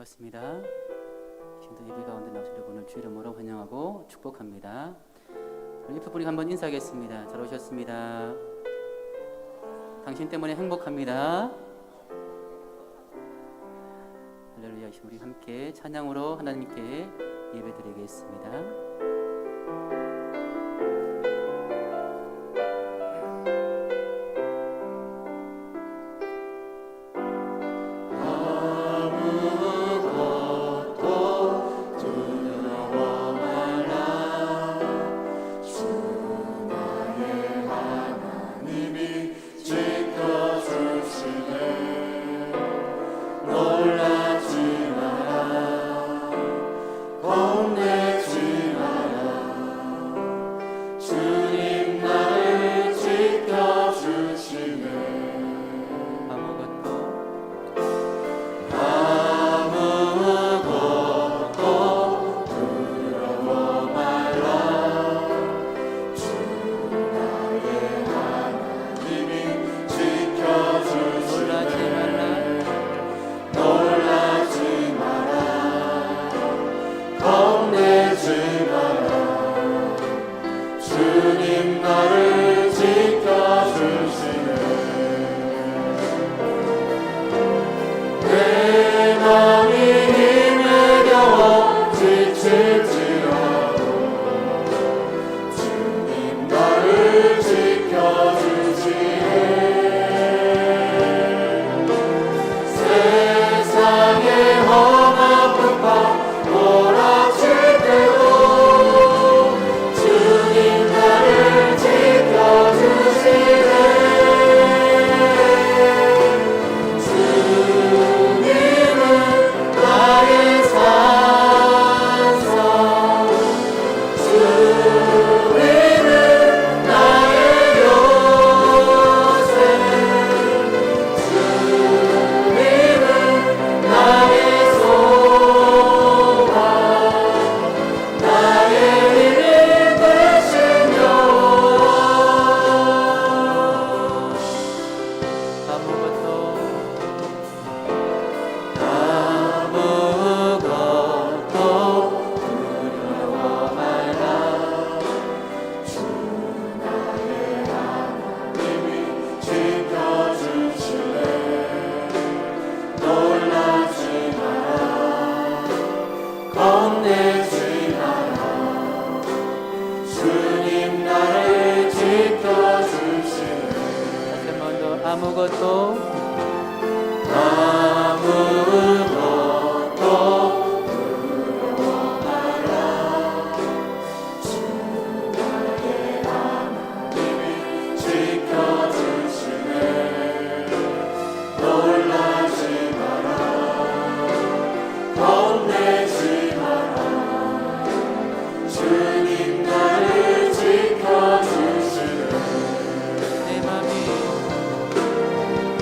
반갑습니다. 지금도 예배 가운데 나오신 여러분을 주의 이름으로 환영하고 축복합니다. 옆에 분이 한번 인사하겠습니다. 잘 오셨습니다. 당신 때문에 행복합니다. 할렐루야. 우리 함께 찬양으로 하나님께 예배드리겠습니다.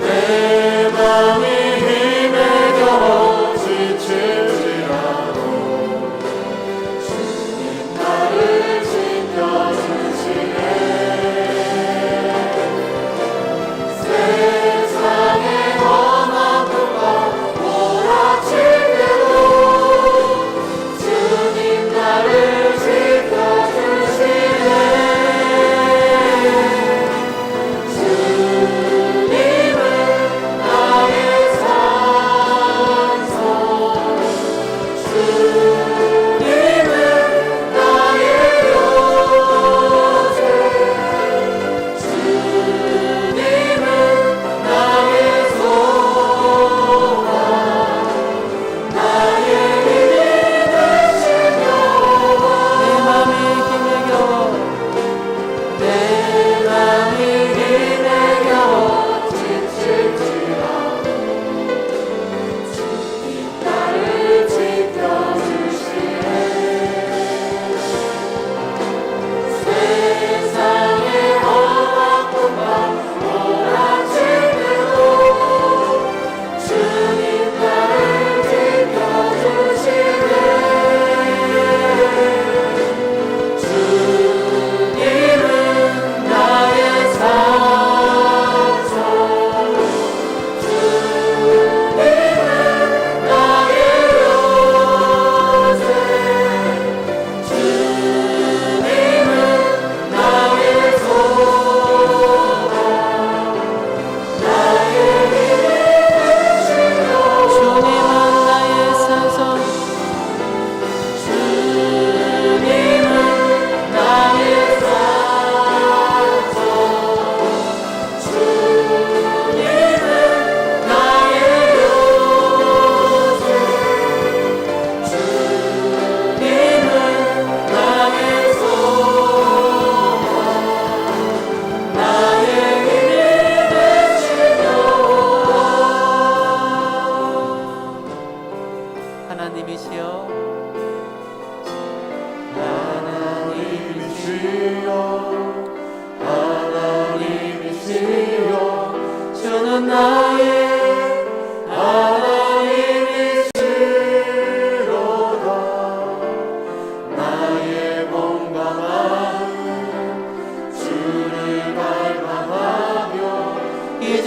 내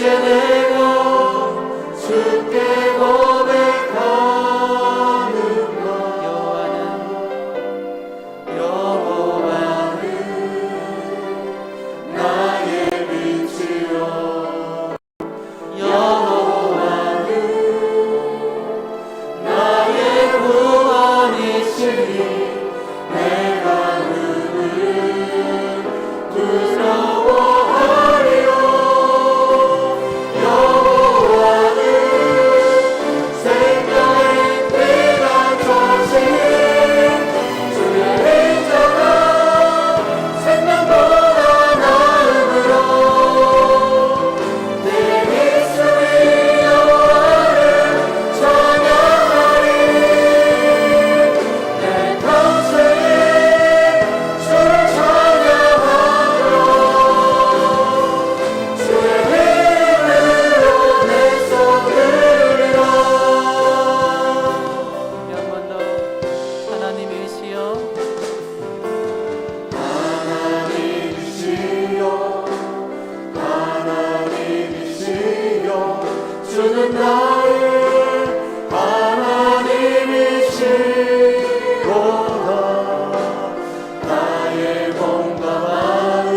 이제 내가 주께 고백하는 것 여호와는 나의 빛이요 여호와는 나의 구원이시니 내가 누구를 두려워하리요 여호와는 생명의 피난 자신 주의 인자가 생명보다 나음으로 내 입술이 여호와를 찬양하리 내 평생에 주를 찬양하며 주의 이름으로 내 손 들리라 한 번 더 하나님이시여 하나님이시여 주는 나의 하나님이시로다 나의 몸과 마음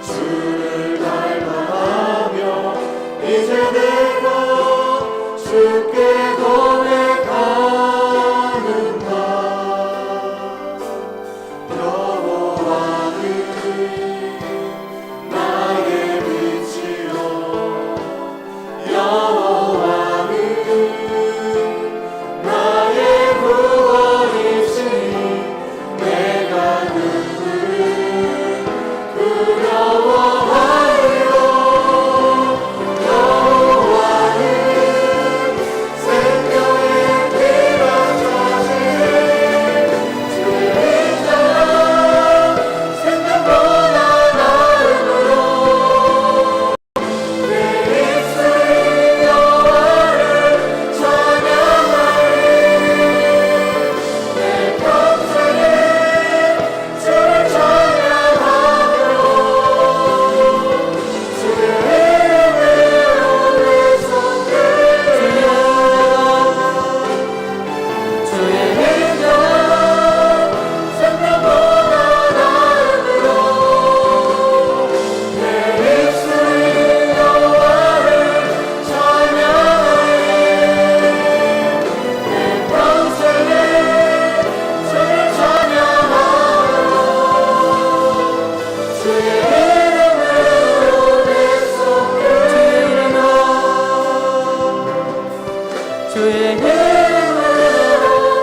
주를 닮아가며 이제 내가 주께 고백하는가 여호와는 나의 빛이요 여호와는 나의 구원이시니 내가 누구를 두려워하리요 여호와는 생명의 피난 자신 주의 인자가 생명보다 나음으로 내 입술이 여호와를 찬양하리 내 평생에 주를 찬양하며 주의 이름으로 내 손 들려 주의 인자가 생명보다 나음으로 내 입술이 여호와를 찬양하리 내 평생에 주를 찬양하며 주의 이름으로 내 손 들리라 주의 이름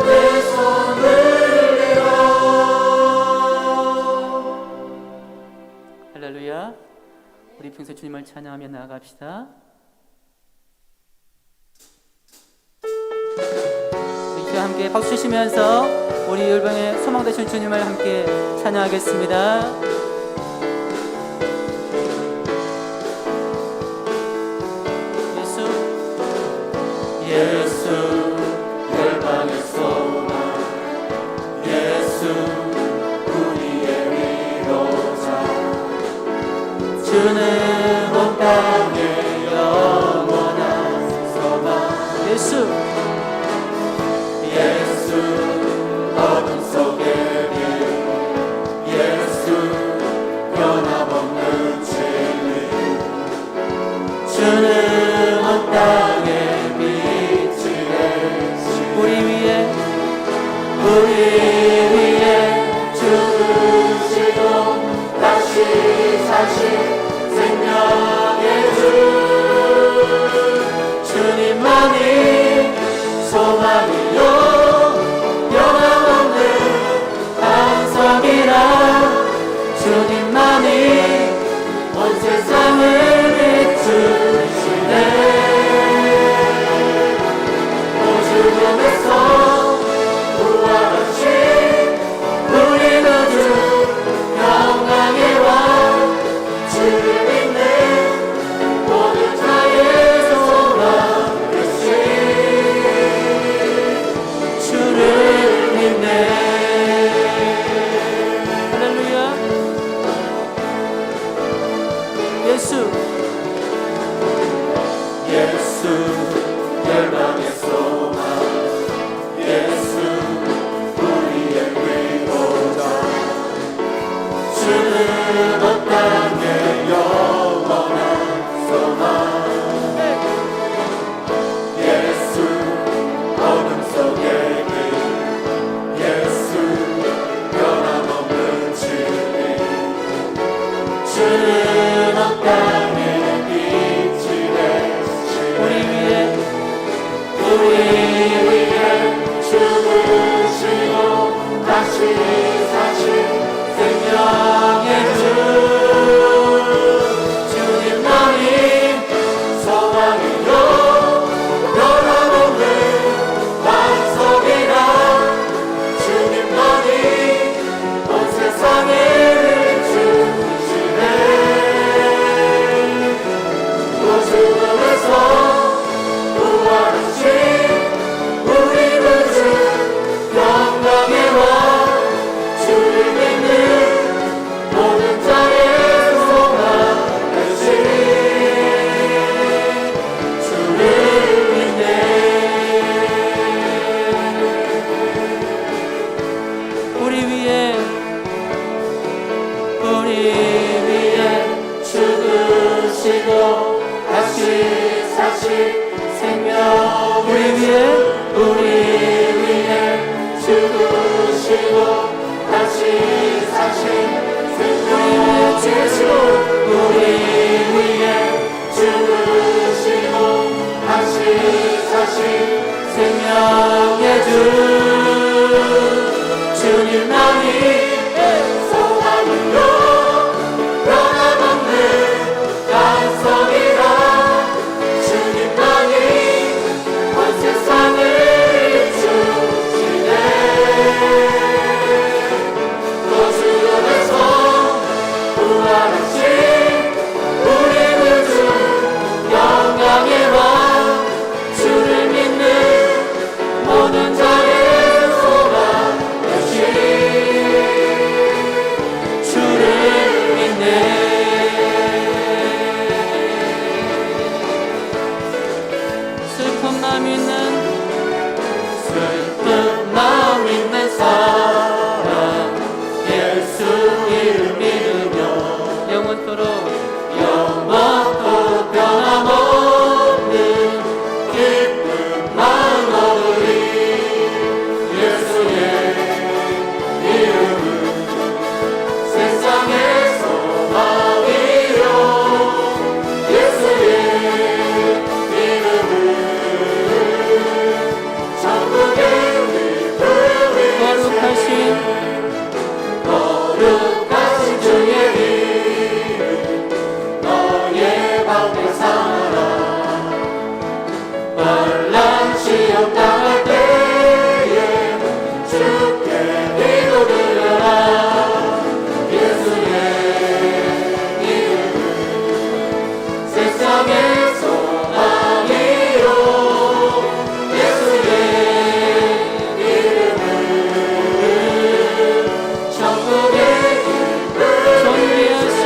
내 손 들리라 할렐루야. 우리 평소 주님을 찬양하며 나아갑시다. 우리 주와 함께 박수 치시면서 우리 열방의 소망 되신 주님을 함께 찬양하겠습니다. 예수 열방의 소망 예수 우리의 위로자 주는 온 땅의 영원한 소망 예수 예수 어둠 속의 빛 예수 변함없는 진리 주는 온 땅의 빛이 되시 우리 위에 죽으시고 다시 사신 생명의 주 주님만이 소망이요 변함없는 반석이라 주님만이 온 세상을 비추시네 죽음에서 부활하신 우리 구주 영광의 왕 주를 믿는 모든 자의 소망 되신 주를 믿네 할렐루야. 예수 열방의 소망 예수 우리의 위로자 주는 온 땅의 영원한 소망 예수 어둠 속의 길 예수 변함없는 주님 주는 온 땅의 빛이 되시네 우리 위해 죽으시고 다시 사신 생명의 주 주님만이 소망이요 변함없는 반석이라 주님만이 온 세상을 주시네 또 죽음에서 부활하신 우리 구주 영광의 왕 주를 믿는 모든 자의 소망 되신 주를 믿네 우리 위에 죽으시고 다시 사신 생명 우리 위해 죽으시고 다시 사신 생명 우리 위해 죽으시고 다시 사신 생명의 주 주님만이 소망이요 변함없는 반석이라 주님만이 온 세상을 주시네 또 죽음에서 부활하신 우리 구주 영광의 왕 주를 믿는 모든 자의 소망 되신 주를 믿네 슬픈 마음 있는 사람 예수 이름 믿으며 영원토록 영원토록 변함없는 기쁜 마음 얻으리 예수의 이름은 세상의 소망이요 예수의 이름은 천국의 거룩하신 거룩하신 주의 이름 너의 방패 삼아라 환란 시험 당할 때에 주께 기도드려라 예수의 이름은 세상의 소망이요 예수의 이름은 천국의 존귀하신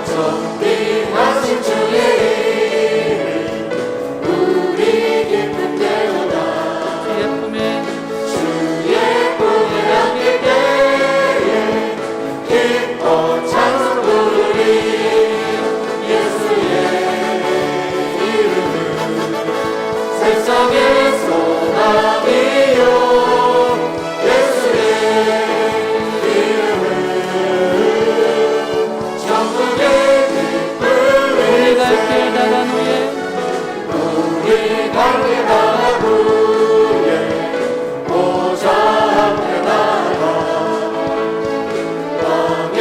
존귀하신 주의 이름 우리 기쁨 되도다 주의 품에 주의 품에 안길 때에 기뻐 찬송 부르리 예수의 이름은 세상의 소망이요 예수의 이름은 천국의 우리 갈 길 다간 후에 우리 갈길 다간 후에 보좌 앞에 나가 왕의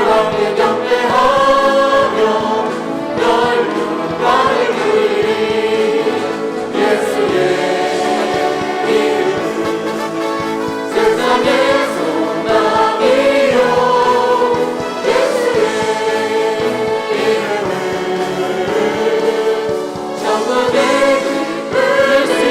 왕께 경배하며 열륜가를 누리리 예수의 이름 세상의 소망이요 예수의 이름은 천국의 기쁨을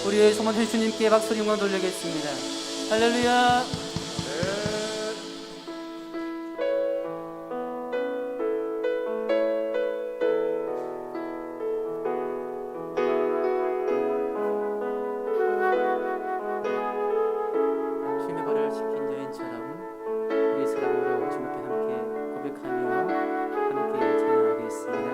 우리의 소망 주님께 박수를 영광 돌리겠습니다. 할렐루야. 주님의 발을 지킨 여인처럼 우리 사랑으로 주님께 함께 고백하며 함께 찬양하겠습니다.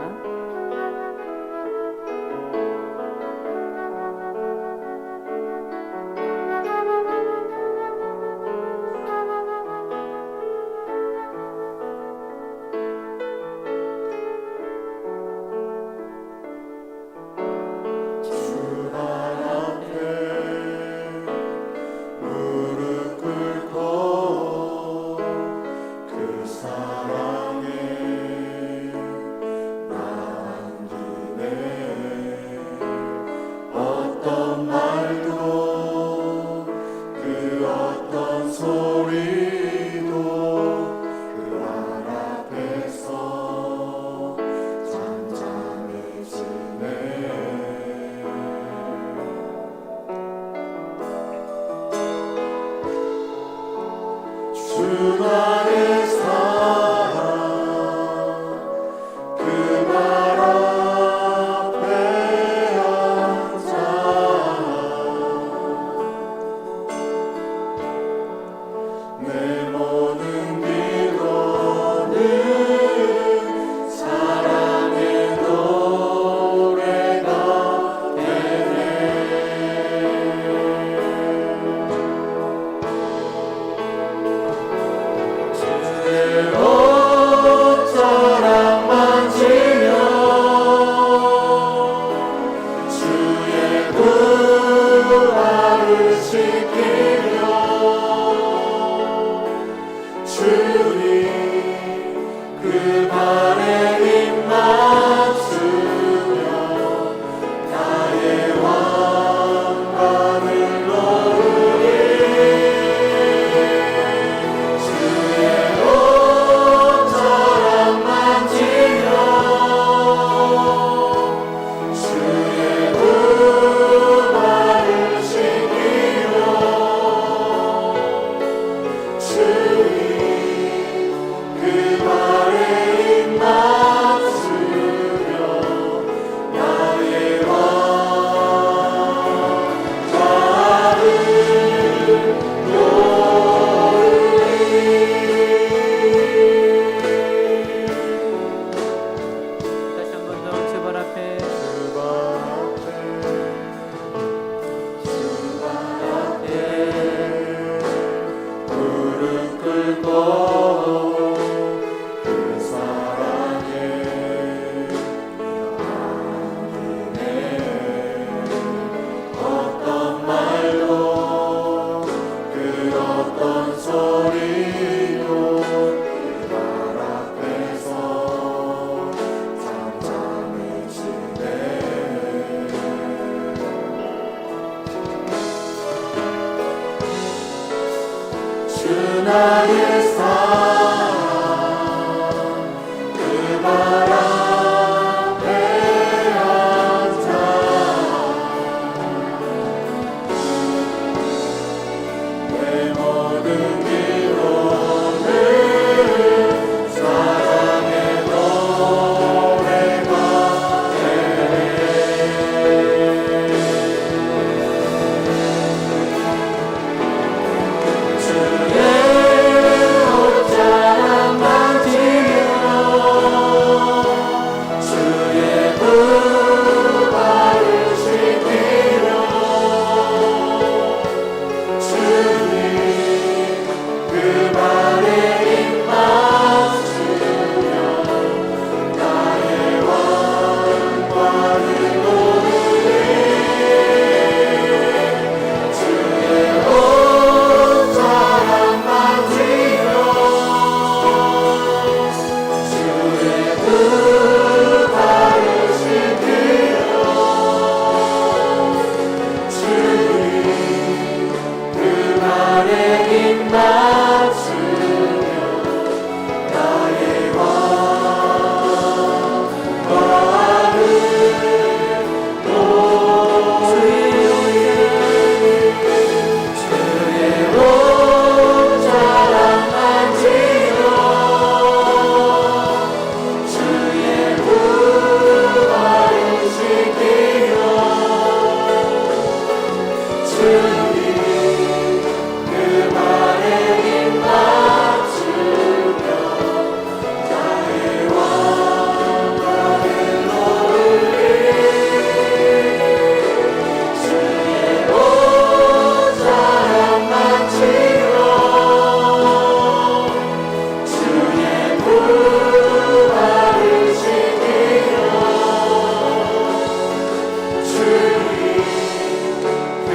주의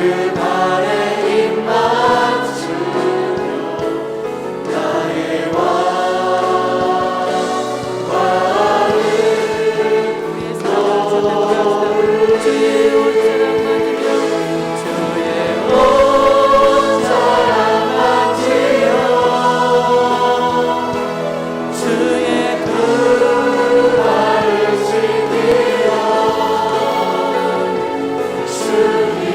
그 발에 입 맞추며 나의 왕과를 주의 옷자락 맞으며 주의 옷자락 맞으며 주의 그 발을 씻기며 주님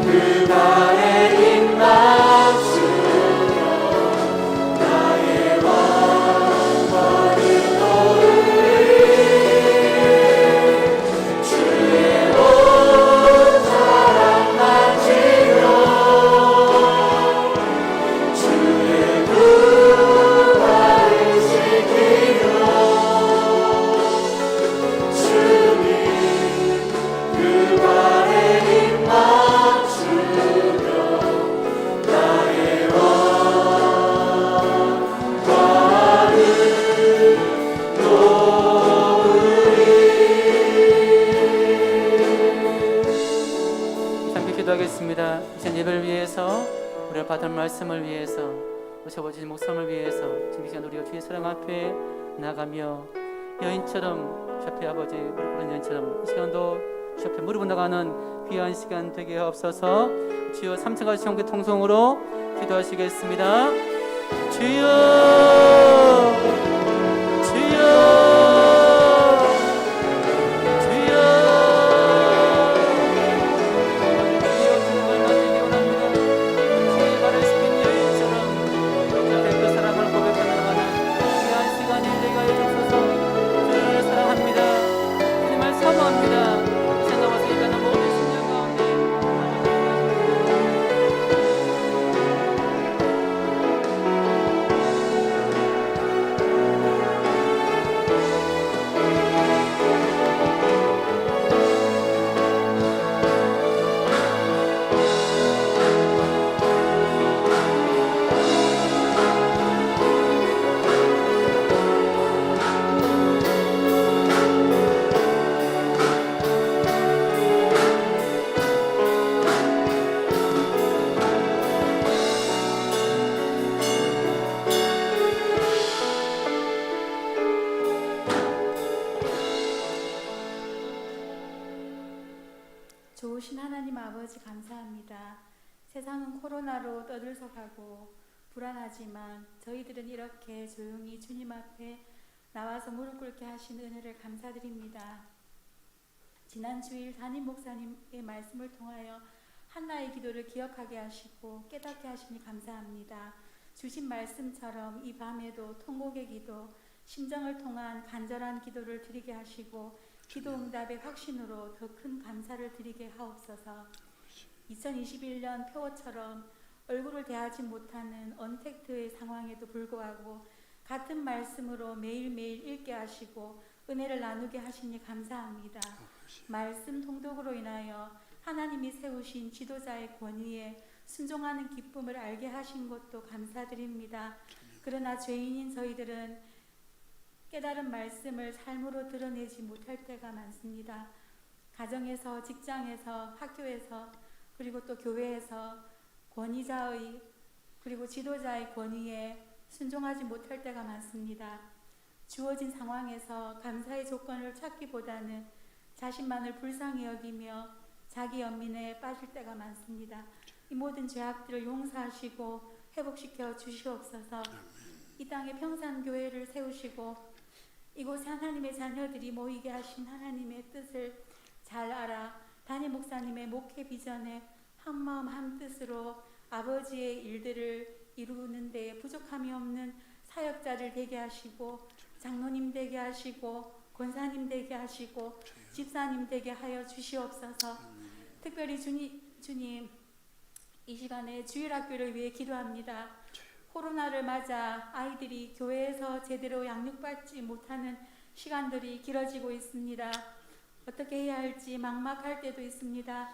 그 발에 입 맞추며 나의 왕과를 떠올리 주의 옷자락 맞으며 주의 그 발을 씻기며 주님 그 발에 입 맞추며 나의 왕과를 함께 기도하겠습니다. 이전 예배를 위해서, 우리가 받은 말씀을 위해서, 오셔보신 목숨을 위해서 지금 이 시간 우리가 주의 사랑 앞에 나가며 여인처럼 주 앞에 아버지 무릎 꿇은 여인처럼 이 시간도 주 앞에 무릎을 나가는 귀한 시간 되게 하옵소서. 주여 3층까지 정기 통성으로 기도하시겠습니다. 주여 주여 주여 주의 발을 씻긴 여인처럼 주 앞에 그 사랑을 고백하며 나가는 귀한 시간이 되게 하여 주옵소서. 주를 사랑합니다. 주님을 사모합니다. 이제 나와서 일하는 모든 심령 가운데 좋으신 하나님 아버지 감사합니다. 세상은 코로나로 떠들썩하고 불안하지만 저희들은 이렇게 조용히 주님 앞에 나와서 무릎 꿇게 하신 은혜를 감사드립니다. 지난 주일 담임 목사님의 말씀을 통하여 한나의 기도를 기억하게 하시고 깨닫게 하시니 감사합니다. 주신 말씀처럼 이 밤에도 통곡의 기도, 심정을 통한 간절한 기도를 드리게 하시고 기도 응답의 확신으로 더 큰 감사를 드리게 하옵소서. 2021년 표어처럼 얼굴을 대하지 못하는 언택트의 상황에도 불구하고 같은 말씀으로 매일매일 읽게 하시고 은혜를 나누게 하시니 감사합니다. 말씀 통독으로 인하여 하나님이 세우신 지도자의 권위에 순종하는 기쁨을 알게 하신 것도 감사드립니다. 그러나 죄인인 저희들은 깨달은 말씀을 삶으로 드러내지 못할 때가 많습니다. 가정에서, 직장에서, 학교에서, 그리고 또 교회에서 권위자의 그리고 지도자의 권위에 순종하지 못할 때가 많습니다. 주어진 상황에서 감사의 조건을 찾기보다는 자신만을 불쌍히 여기며 자기 연민에 빠질 때가 많습니다. 이 모든 죄악들을 용서하시고 회복시켜 주시옵소서. 이 땅에 평산교회를 세우시고 이곳에 하나님의 자녀들이 모이게 하신 하나님의 뜻을 잘 알아 담임 목사님의 목회 비전에 한마음 한뜻으로 아버지의 일들을 이루는 데 부족함이 없는 사역자를 되게 하시고 장로님 되게 하시고 권사님 되게 하시고 집사님 되게 하여 주시옵소서. 특별히 주님 이 시간에 주일학교를 위해 기도합니다. 코로나를 맞아 아이들이 교회에서 제대로 양육받지 못하는 시간들이 길어지고 있습니다. 어떻게 해야 할지 막막할 때도 있습니다.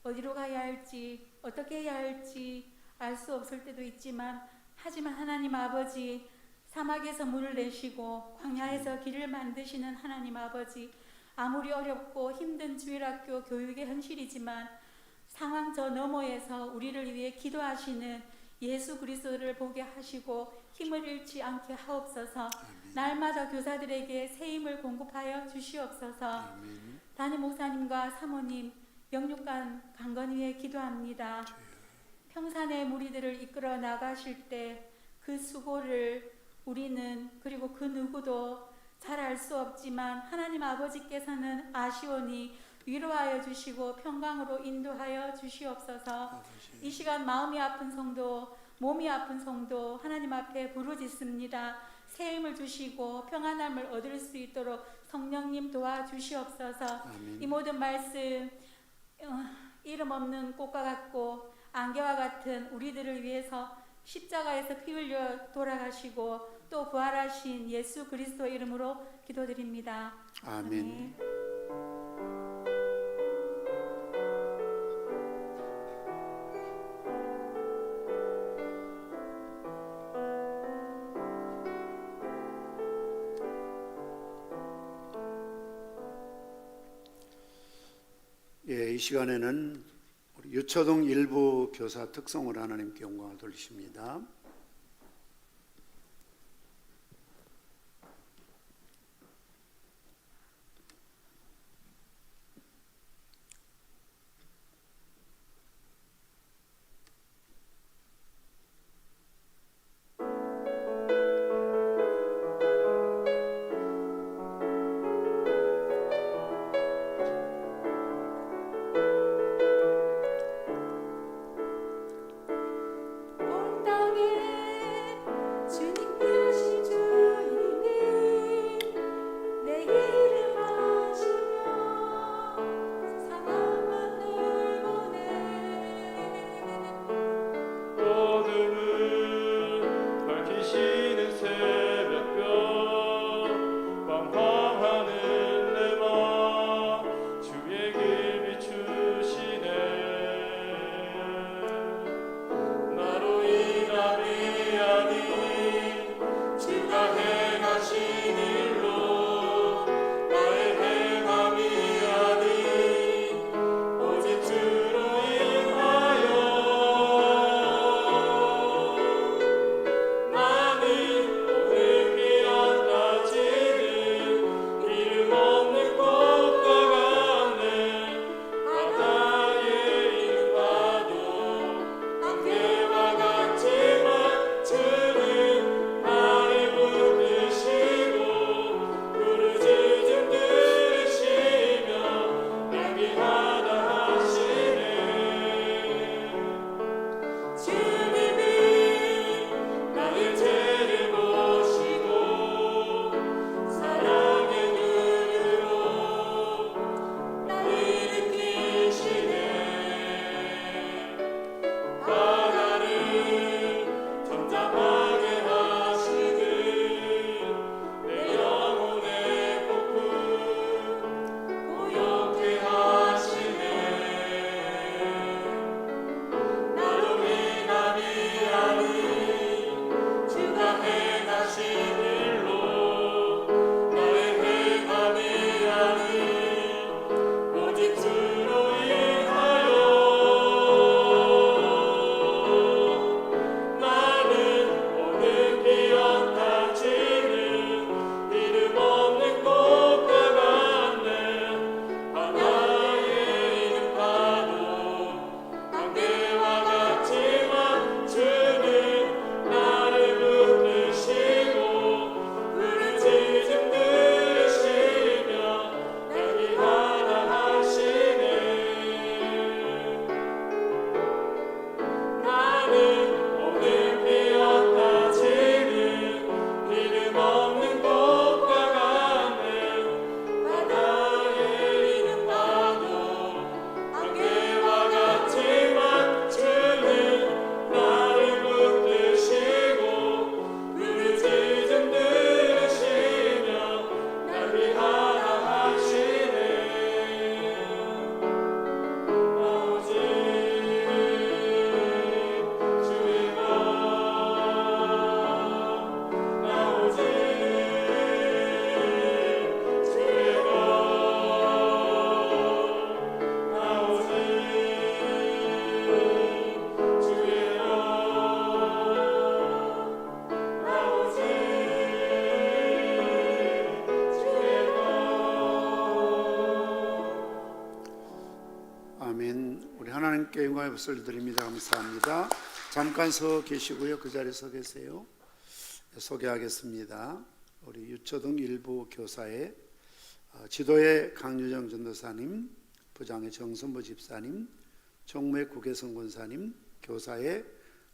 어디로 가야 할지 어떻게 해야 할지 알 수 없을 때도 있지만 하지만 하나님 아버지 사막에서 물을 내시고 광야에서 길을 만드시는 하나님 아버지 아무리 어렵고 힘든 주일학교 교육의 현실이지만 상황 저 너머에서 우리를 위해 기도하시는 예수 그리스도를 보게 하시고 힘을 잃지 않게 하옵소서. 날마다 교사들에게 새 힘을 공급하여 주시옵소서. 담임 목사님과 사모님, 영육간 강건 위해 기도합니다. 평산의 무리들을 이끌어 나가실 때 그 수고를 우리는 그리고 그 누구도 잘 알 수 없지만 하나님 아버지께서는 아시오니 위로하여 주시고 평강으로 인도하여 주시옵소서. 이 시간 마음이 아픈 성도, 몸이 아픈 성도 하나님 앞에 부르짖습니다. 새 힘을 주시고 평안함을 얻을 수 있도록 성령님 도와주시옵소서. 이 모든 말씀 이름 없는 꽃과 같고 안개와 같은 우리들을 위해서 십자가에서 피 흘려 돌아가시고 또 부활하신 예수 그리스도 이름으로 기도드립니다. 아멘. 예, 이 시간에는 우리 유초동 일부 교사 특성으로 하나님께 영광을 돌리십니다. 온 땅에 우리 하나님께 영광의 박수를 드립니다. 감사합니다. 잠깐 서 계시고요. 그 자리에 서 계세요. 소개하겠습니다. 우리 유초동 일부 교사의 지도의 강유정 전도사님, 부장의 정선보 집사님, 총무의 구계성 권사님, 교사의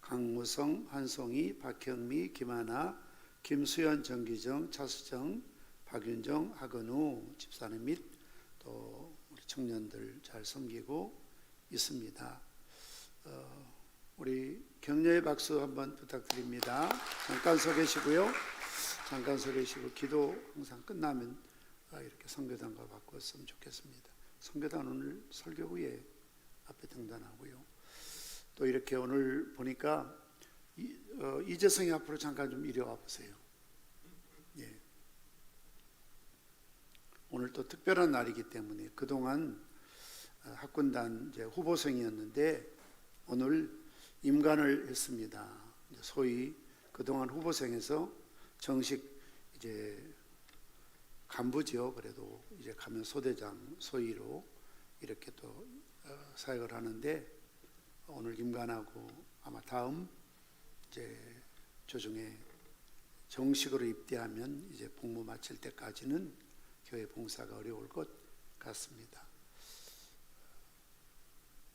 강무성, 한송이, 박형미, 김하나, 김수연, 정기정, 차수정, 박윤정, 하건우 집사님 및 또 우리 청년들 잘 섬기고 있습니다. 우리 격려의 박수 한번 부탁드립니다. 잠깐 서 계시고요. 잠깐 서 계시고 기도 항상 끝나면 이렇게 선교단과 바꿨으면 좋겠습니다. 선교단 오늘 설교 후에 앞에 등단하고요. 또 이렇게 오늘 보니까 이재성이 앞으로 잠깐 좀 이리 와 보세요. 예. 오늘 또 특별한 날이기 때문에 그동안 학군단 이제 후보생이었는데 오늘 임관을 했습니다. 소위 그동안 후보생에서 정식 이제 간부지요. 그래도 이제 가면 소대장 소위로 이렇게 또 사역을 하는데 오늘 임관하고 아마 다음 이제 조중에 정식으로 입대하면 이제 복무 마칠 때까지는 교회 봉사가 어려울 것 같습니다.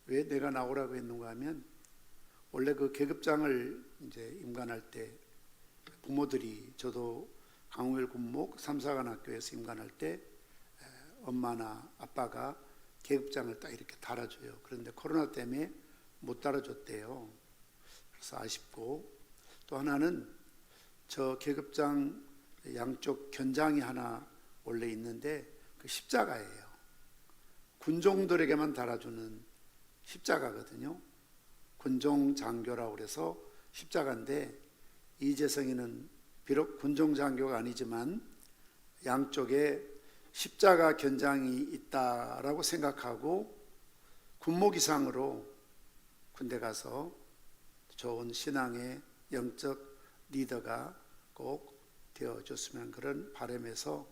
왜 내가 나오라고 했는가 하면 원래 그 계급장을 이제 임관할 때 부모들이 저도 강우일 군목 삼사관학교에서 임관할 때 엄마나 아빠가 계급장을 딱 이렇게 달아줘요. 그런데 코로나 때문에 못 달아줬대요. 그래서 아쉽고 또 하나는 저 계급장 양쪽 견장이 하나 원래 있는데 그 십자가예요. 군종들에게만 달아주는 십자가거든요. 군종장교라고 그래서 십자가인데 이재성이는 비록 군종장교가 아니지만 양쪽에 십자가 견장이 있다라고 생각하고 군목 이상으로 군대 가서 좋은 신앙의 영적 리더가 꼭 되어줬으면 그런 바람에서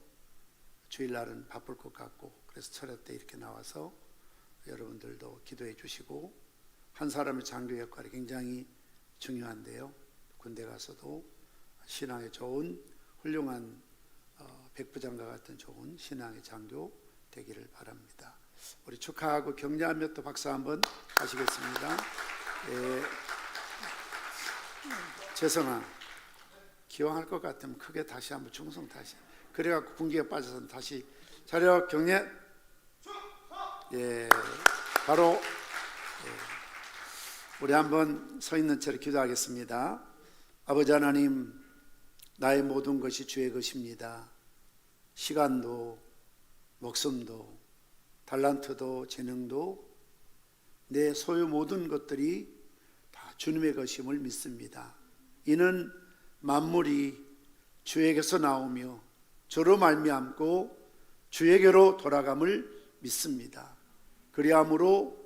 주일날은 바쁠 것 같고 그래서 철회 때 이렇게 나와서 여러분들도 기도해 주시고 한 사람의 장교 역할이 굉장히 중요한데요. 군대 가서도 신앙의 좋은 훌륭한 백부장과 같은 좋은 신앙의 장교 되기를 바랍니다. 우리 축하하고 격려하며 또 박수 한번 하시겠습니다. 예. 재성아, 기왕할 것 같으면 크게 다시 한번 충성 다시. 그래갖고 군기에 빠져서 다시 차렷 격려. 예, 바로 우리 한번 서 있는 채로 기도하겠습니다. 아버지 하나님, 나의 모든 것이 주의 것입니다. 시간도, 목숨도, 달란트도, 재능도, 내 소유 모든 것들이 다 주님의 것임을 믿습니다. 이는 만물이 주에게서 나오며 주로 말미암고 주에게로 돌아감을 믿습니다. 그리함으로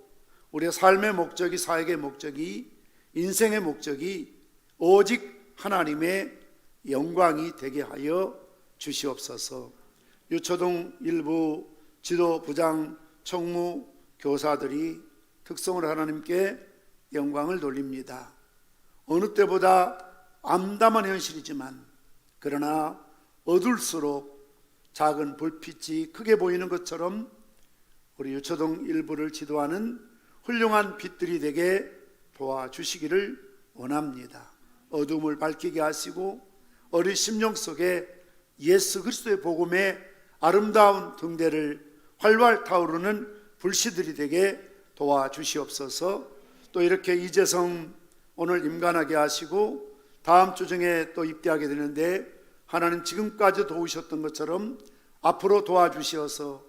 우리의 삶의 목적이, 사역의 목적이, 인생의 목적이 오직 하나님의 영광이 되게 하여 주시옵소서. 유초동 일부 지도, 부장, 총무, 교사들이 특성을 하나님께 영광을 돌립니다. 어느 때보다 암담한 현실이지만 그러나 어둘수록 작은 불빛이 크게 보이는 것처럼 우리 유초동 일부를 지도하는 훌륭한 빛들이 되게 도와주시기를 원합니다. 어둠을 밝히게 하시고 어린 심령 속에 예수 그리스도의 복음의 아름다운 등대를 활활 타오르는 불씨들이 되게 도와주시옵소서. 또 이렇게 이재성 오늘 임관하게 하시고 다음 주 중에 또 입대하게 되는데 하나님 지금까지 도우셨던 것처럼 앞으로 도와주시어서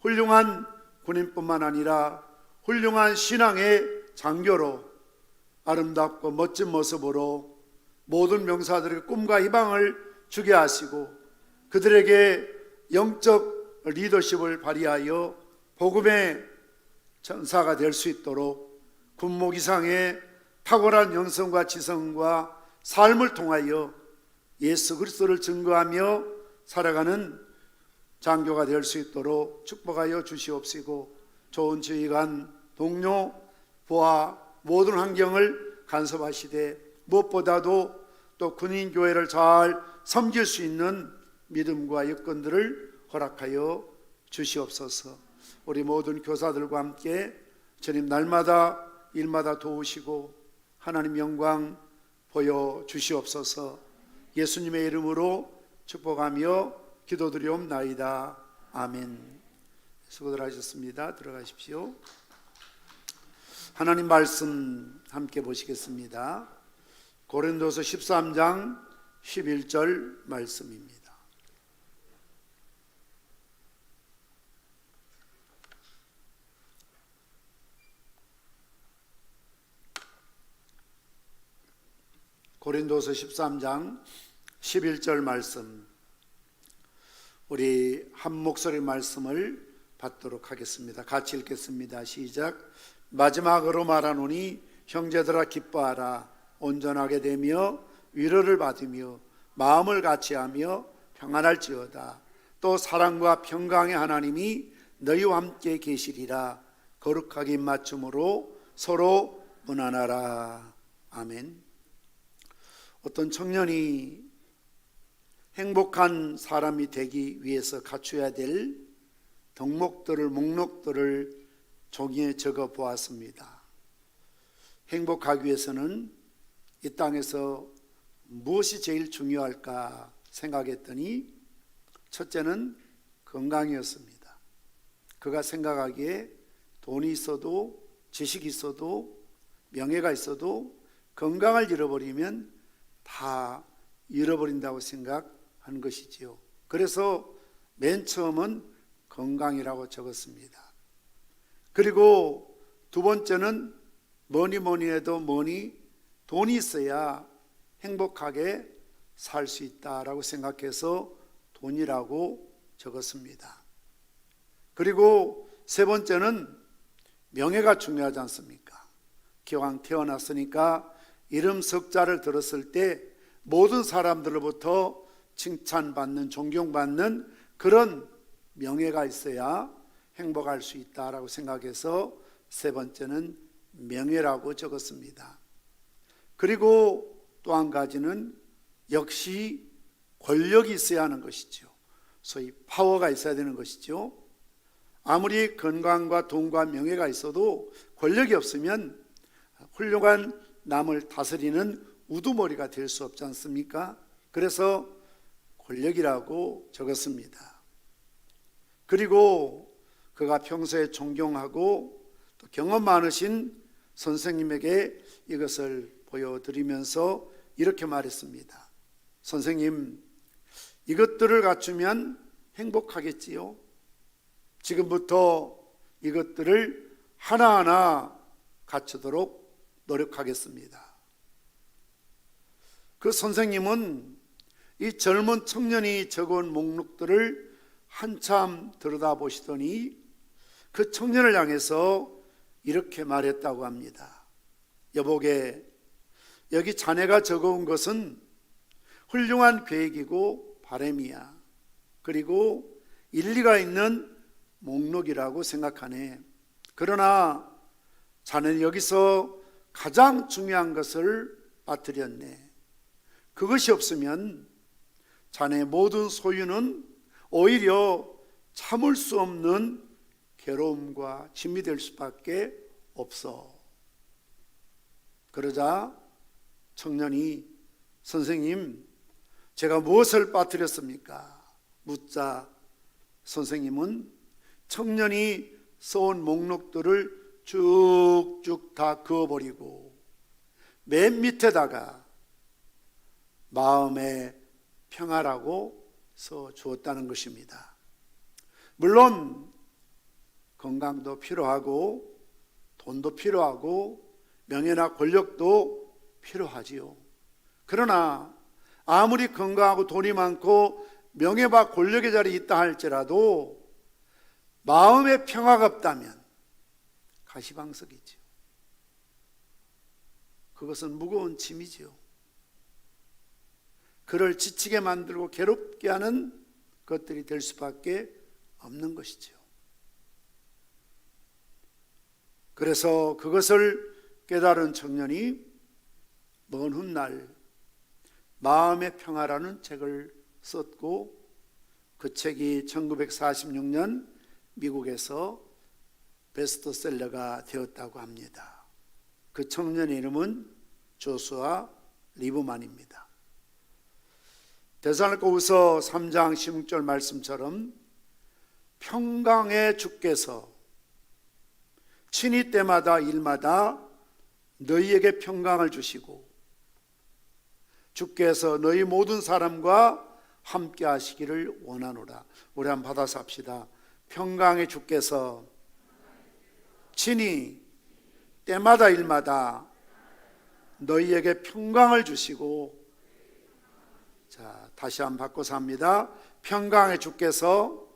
훌륭한 군인뿐만 아니라 훌륭한 신앙의 장교로 아름답고 멋진 모습으로 모든 명사들에게 꿈과 희망을 주게 하시고 그들에게 영적 리더십을 발휘하여 복음의 전사가 될 수 있도록 군목 이상의 탁월한 영성과 지성과 삶을 통하여 예수 그리스도를 증거하며 살아가는 장교가 될 수 있도록 축복하여 주시옵시고 좋은 지휘관 동료, 부하 모든 환경을 간섭하시되 무엇보다도 또 군인교회를 잘 섬길 수 있는 믿음과 여건들을 허락하여 주시옵소서. 우리 모든 교사들과 함께 주님 날마다 일마다 도우시고 하나님 영광 보여주시옵소서. 예수님의 이름으로 축복하며 기도드리옵나이다. 아멘. 수고들 하셨습니다. 들어가십시오. 하나님 말씀 함께 보시겠습니다. 고린도서 13장 11절 말씀입니다. 고린도서 13장 11절 말씀, 우리 한 목소리 말씀을 받도록 하겠습니다. 같이 읽겠습니다. 시작. 마지막으로 말하노니 형제들아 기뻐하라. 온전하게 되며 위로를 받으며 마음을 같이하며 평안할지어다. 또 사랑과 평강의 하나님이 너희와 함께 계시리라. 거룩하게 입맞춤으로 서로 문안하라. 아멘. 어떤 청년이 행복한 사람이 되기 위해서 갖춰야 될 목록들을 종이에 적어 보았습니다. 행복하기 위해서는 이 땅에서 무엇이 제일 중요할까 생각했더니 첫째는 건강이었습니다. 그가 생각하기에 돈이 있어도 지식이 있어도 명예가 있어도 건강을 잃어버리면 다 잃어버린다고 생각한 것이지요. 그래서 맨 처음은 건강이라고 적었습니다. 그리고 두 번째는 뭐니 해도 돈이 있어야 행복하게 살 수 있다라고 생각해서 돈이라고 적었습니다. 그리고 세 번째는 명예가 중요하지 않습니까? 기왕 태어났으니까 이름 석자를 들었을 때 모든 사람들로부터 칭찬받는, 존경받는 그런 명예가 있어야 행복할 수 있다라고 생각해서 세 번째는 명예라고 적었습니다. 그리고 또 한 가지는 역시 권력이 있어야 하는 것이죠. 소위 파워가 있어야 되는 것이죠. 아무리 건강과 돈과 명예가 있어도 권력이 없으면 훌륭한 남을 다스리는 우두머리가 될 수 없지 않습니까? 그래서 권력이라고 적었습니다. 그리고 그가 평소에 존경하고 또 경험 많으신 선생님에게 이것을 보여드리면서 이렇게 말했습니다. 선생님, 이것들을 갖추면 행복하겠지요? 지금부터 이것들을 하나하나 갖추도록 노력하겠습니다. 그 선생님은 이 젊은 청년이 적은 목록들을 한참 들여다보시더니 그 청년을 향해서 이렇게 말했다고 합니다. 여보게, 여기 자네가 적어온 것은 훌륭한 계획이고 바람이야. 그리고 일리가 있는 목록이라고 생각하네. 그러나 자네는 여기서 가장 중요한 것을 빠뜨렸네. 그것이 없으면 자네의 모든 소유는 오히려 참을 수 없는 괴로움과 짐이 될 수밖에 없어. 그러자 청년이 선생님, 제가 무엇을 빠뜨렸습니까? 묻자 선생님은 청년이 써온 목록들을 쭉쭉 다 그어버리고 맨 밑에다가 마음의 평화라고 써 주었다는 것입니다. 물론 건강도 필요하고 돈도 필요하고 명예나 권력도 필요하지요. 그러나 아무리 건강하고 돈이 많고 명예와 권력의 자리에 있다 할지라도 마음의 평화가 없다면 가시방석이죠. 그것은 무거운 짐이지요. 그를 지치게 만들고 괴롭게 하는 것들이 될 수밖에 없는 것이죠. 그래서 그것을 깨달은 청년이 먼 훗날 마음의 평화라는 책을 썼고, 그 책이 1946년 미국에서 베스트셀러가 되었다고 합니다. 그 청년의 이름은 조슈아 리브만입니다. 데살로니가후서 3장 16절 말씀처럼 평강의 주께서 친히 때마다 일마다 너희에게 평강을 주시고 주께서 너희 모든 사람과 함께 하시기를 원하노라. 우리 한번 받아서 합시다. 평강의 주께서 친히 때마다 일마다 너희에게 평강을 주시고, 자, 다시 한번 바꿔서 합니다. 평강의 주께서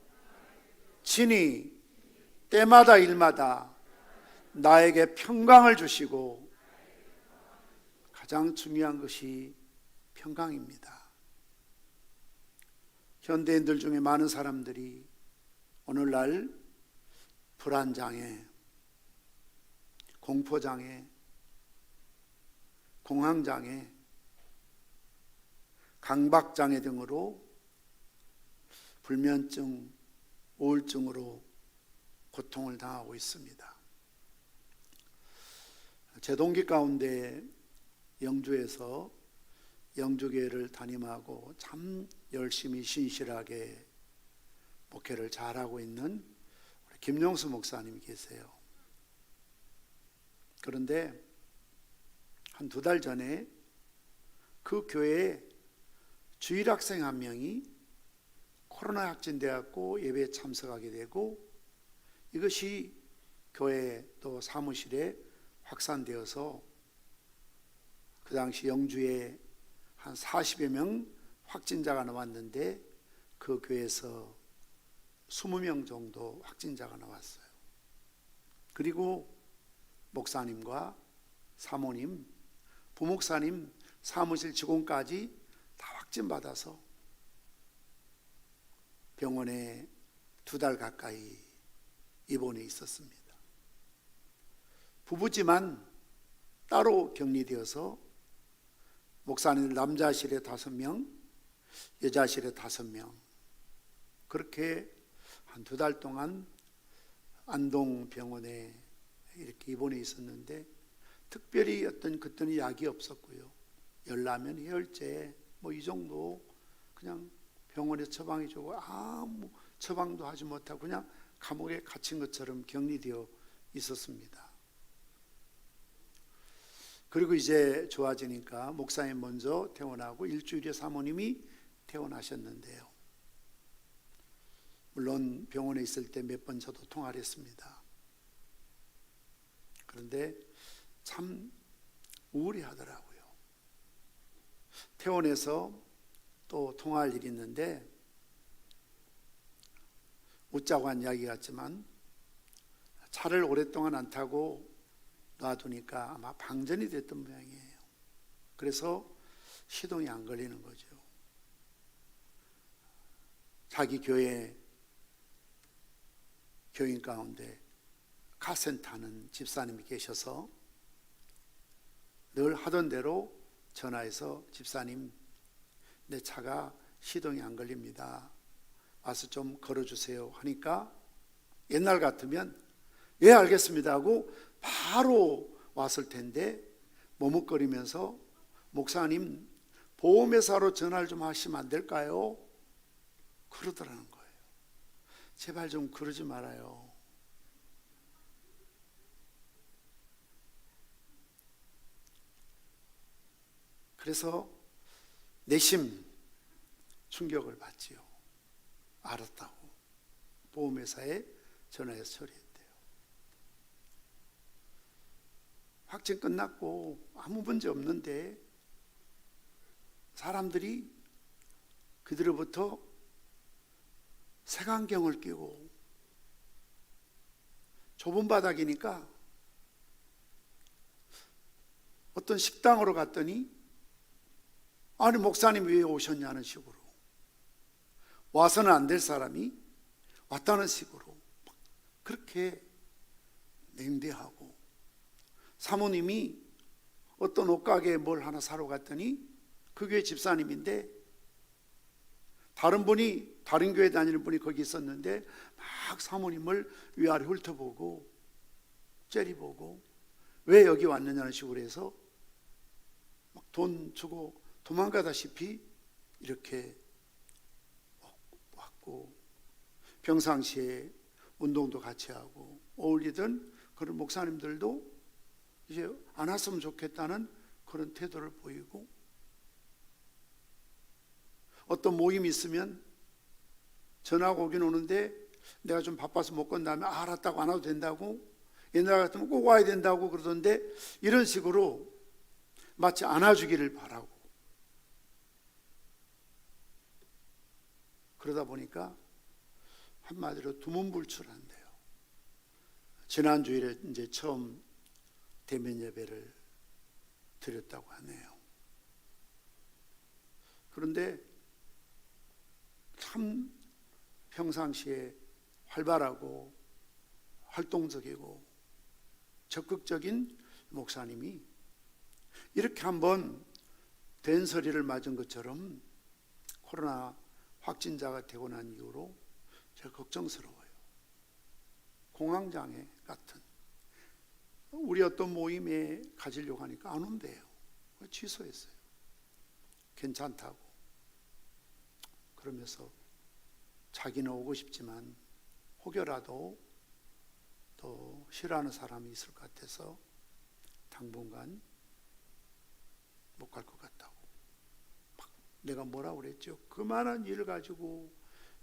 친히 때마다 일마다 나에게 평강을 주시고, 가장 중요한 것이 평강입니다. 현대인들 중에 많은 사람들이 오늘날 불안장애, 공포장애, 공황장애, 강박장애 등으로 불면증, 우울증으로 고통을 당하고 있습니다. 제 동기 가운데 영주에서 영주교회를 담임하고 참 열심히 신실하게 목회를 잘하고 있는 우리 김용수 목사님이 계세요. 그런데 한 2달 전에 그 교회에 주일학생 한 명이 코로나 확진되었고 예배에 참석하게 되고, 이것이 교회 또 사무실에 확산되어서 그 당시 영주에 한 40여 명 확진자가 나왔는데 그 교회에서 20명 정도 확진자가 나왔어요. 그리고 목사님과 사모님, 부목사님, 사무실 직원까지 다 확진받아서 병원에 2달 가까이 입원해 있었습니다. 부부지만 따로 격리되어서 목사님 남자실에 5명, 여자실에 5명, 그렇게 한 2달 동안 안동병원에 이렇게 입원해 있었는데, 특별히 그때는 약이 없었고요. 열나면 해열제 뭐 이 정도 그냥 병원에 처방해 주고 아무 처방도 하지 못하고 그냥 감옥에 갇힌 것처럼 격리되어 있었습니다. 그리고 이제 좋아지니까 목사님 먼저 퇴원하고 일주일에 사모님이 퇴원하셨는데요. 물론 병원에 있을 때 몇 번 저도 통화를 했습니다. 그런데 참 우울해 하더라고요. 퇴원해서 또 통화할 일이 있는데, 웃자고 한 이야기 같지만 차를 오랫동안 안 타고 놔두니까 아마 방전이 됐던 모양이에요. 그래서 시동이 안 걸리는 거죠. 자기 교회 교인 가운데 카센터 하는 집사님이 계셔서 늘 하던 대로 전화해서 집사님, 내 차가 시동이 안 걸립니다. 와서 좀 걸어주세요 하니까 옛날 같으면 예 알겠습니다 하고 바로 왔을 텐데 머뭇거리면서 목사님 보험회사로 전화를 좀 하시면 안 될까요? 그러더라는 거예요. 제발 좀 그러지 말아요. 그래서 내심 충격을 받지요. 알았다고 보험회사에 전화해서 처리했대요. 확진 끝났고 아무 문제 없는데 사람들이 그들로부터 색안경을 끼고 좁은 바닥이니까 어떤 식당으로 갔더니 아니 목사님 왜 오셨냐는 식으로, 와서는 안 될 사람이 왔다는 식으로 그렇게 냉대하고 사모님이 어떤 옷가게에 뭘 하나 사러 갔더니 그 교회 집사님인데 다른 교회 다니는 분이 거기 있었는데 막 사모님을 위아래 훑어보고 째려보고 왜 여기 왔느냐는 식으로 해서 막 돈 주고 도망가다시피 이렇게 왔고, 평상시에 운동도 같이 하고 어울리던 그런 목사님들도 이제 안 왔으면 좋겠다는 그런 태도를 보이고, 어떤 모임이 있으면 전화가 오긴 오는데 내가 좀 바빠서 못 건다면 알았다고 안 와도 된다고, 옛날 같으면 꼭 와야 된다고 그러던데 이런 식으로 마치 안아주기를 바라고, 그러다 보니까 한마디로 두문불출한대요. 지난 주일에 이제 처음 대면 예배를 드렸다고 하네요. 그런데 참 평상시에 활발하고 활동적이고 적극적인 목사님이 이렇게 한번 된서리를 맞은 것처럼 코로나 확진자가 되고 난 이후로 제가 걱정스러워요. 공황장애 같은, 우리 어떤 모임에 가지려고 하니까 안 온대요. 취소했어요. 괜찮다고. 그러면서 자기는 오고 싶지만 혹여라도 또 싫어하는 사람이 있을 것 같아서 당분간 못 갈 것 같다고. 막 내가 뭐라고 그랬죠? 그만한 일을 가지고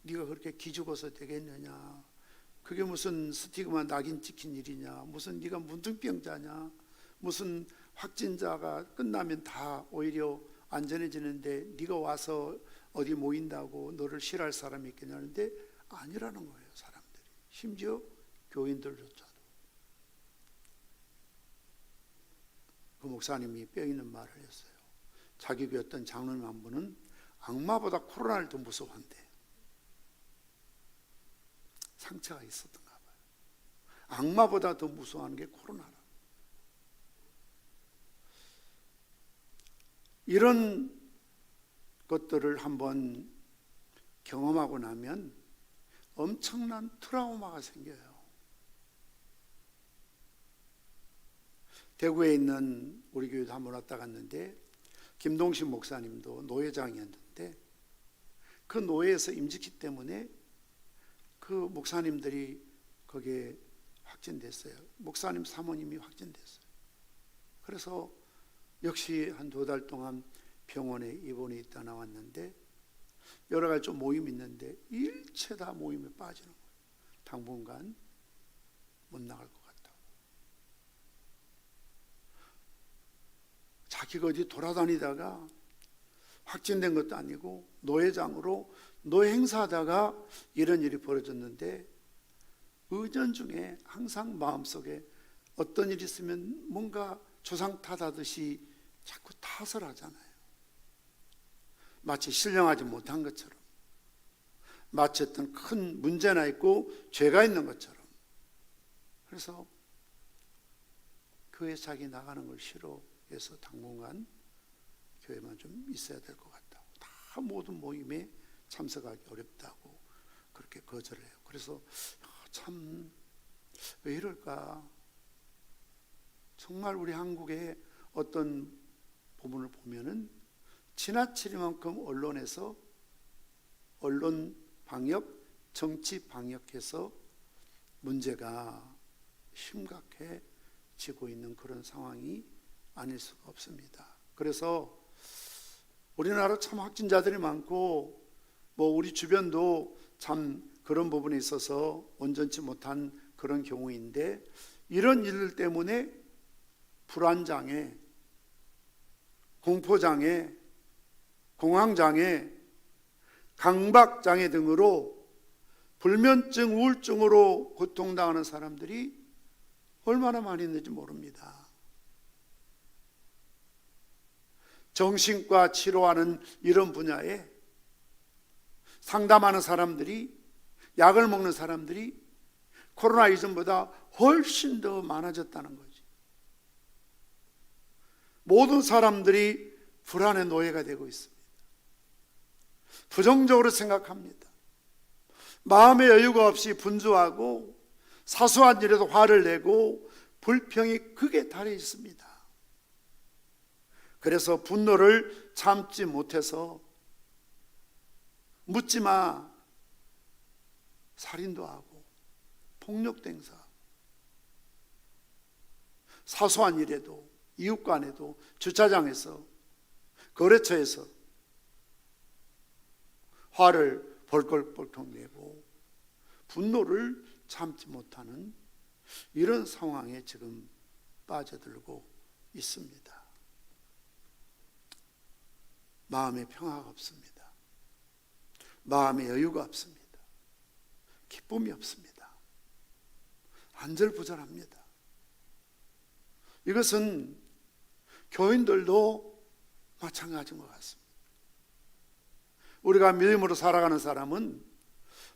네가 그렇게 기죽어서 되겠느냐, 그게 무슨 스티그마 낙인 찍힌 일이냐, 무슨 네가 문둥병자냐, 무슨 확진자가 끝나면 다 오히려 안전해지는데 네가 와서 어디 모인다고 너를 싫어할 사람이 있겠냐는데 아니라는 거예요. 사람들이, 심지어 교인들조차도. 그 목사님이 뼈 있는 말을 했어요. 자기 교회 어떤 장로님 한 분은 악마보다 코로나를 더 무서워한대. 상처가 있었던가 봐요. 악마보다 더 무서워하는 게 코로나라. 이런 것들을 한번 경험하고 나면 엄청난 트라우마가 생겨요. 대구에 있는 우리 교회도 한번 왔다 갔는데 김동신 목사님도 노회장이었는데 그 노회에서 임직기 때문에 그 목사님들이 거기에 확진됐어요. 목사님 사모님이 확진됐어요. 그래서 역시 한 2달 동안 병원에 입원해 있다 나왔는데 여러 가지 좀 모임이 있는데 일체 다 모임에 빠지는 거예요. 당분간 못 나갈 것 같다고. 자기가 어디 돌아다니다가 확진된 것도 아니고 노회장으로 노회 행사하다가 이런 일이 벌어졌는데 의전 중에 항상 마음속에 어떤 일이 있으면 뭔가 조상 탓하듯이 자꾸 탓을 하잖아요. 마치 신령하지 못한 것처럼, 마치 어떤 큰 문제나 있고 죄가 있는 것처럼. 그래서 교회 자기 나가는 걸 싫어해서 당분간 교회만 좀 있어야 될 것 같다고, 다 모든 모임에 참석하기 어렵다고 그렇게 거절해요. 그래서 참 왜 이럴까. 정말 우리 한국의 어떤 부분을 보면은 지나치리만큼 언론에서 언론 방역, 정치 방역해서 문제가 심각해지고 있는 그런 상황이 아닐 수가 없습니다. 그래서 우리나라 참 확진자들이 많고 뭐 우리 주변도 참 그런 부분에 있어서 온전치 못한 그런 경우인데 이런 일들 때문에 불안장애, 공포장애, 공황장애, 강박장애 등으로 불면증, 우울증으로 고통당하는 사람들이 얼마나 많이 있는지 모릅니다. 정신과 치료하는 이런 분야에 상담하는 사람들이, 약을 먹는 사람들이 코로나 이전보다 훨씬 더 많아졌다는 거지. 모든 사람들이 불안의 노예가 되고 있습니다. 부정적으로 생각합니다. 마음의 여유가 없이 분주하고 사소한 일에도 화를 내고 불평이 극에 달해 있습니다. 그래서 분노를 참지 못해서 묻지마 살인도 하고 폭력도 행사하고 사소한 일에도 이웃 간에도 주차장에서 거래처에서 화를 벌컥벌컥 내고 분노를 참지 못하는 이런 상황에 지금 빠져들고 있습니다. 마음의 평화가 없습니다. 마음의 여유가 없습니다. 기쁨이 없습니다. 안절부절합니다. 이것은 교인들도 마찬가지인 것 같습니다. 우리가 믿음으로 살아가는 사람은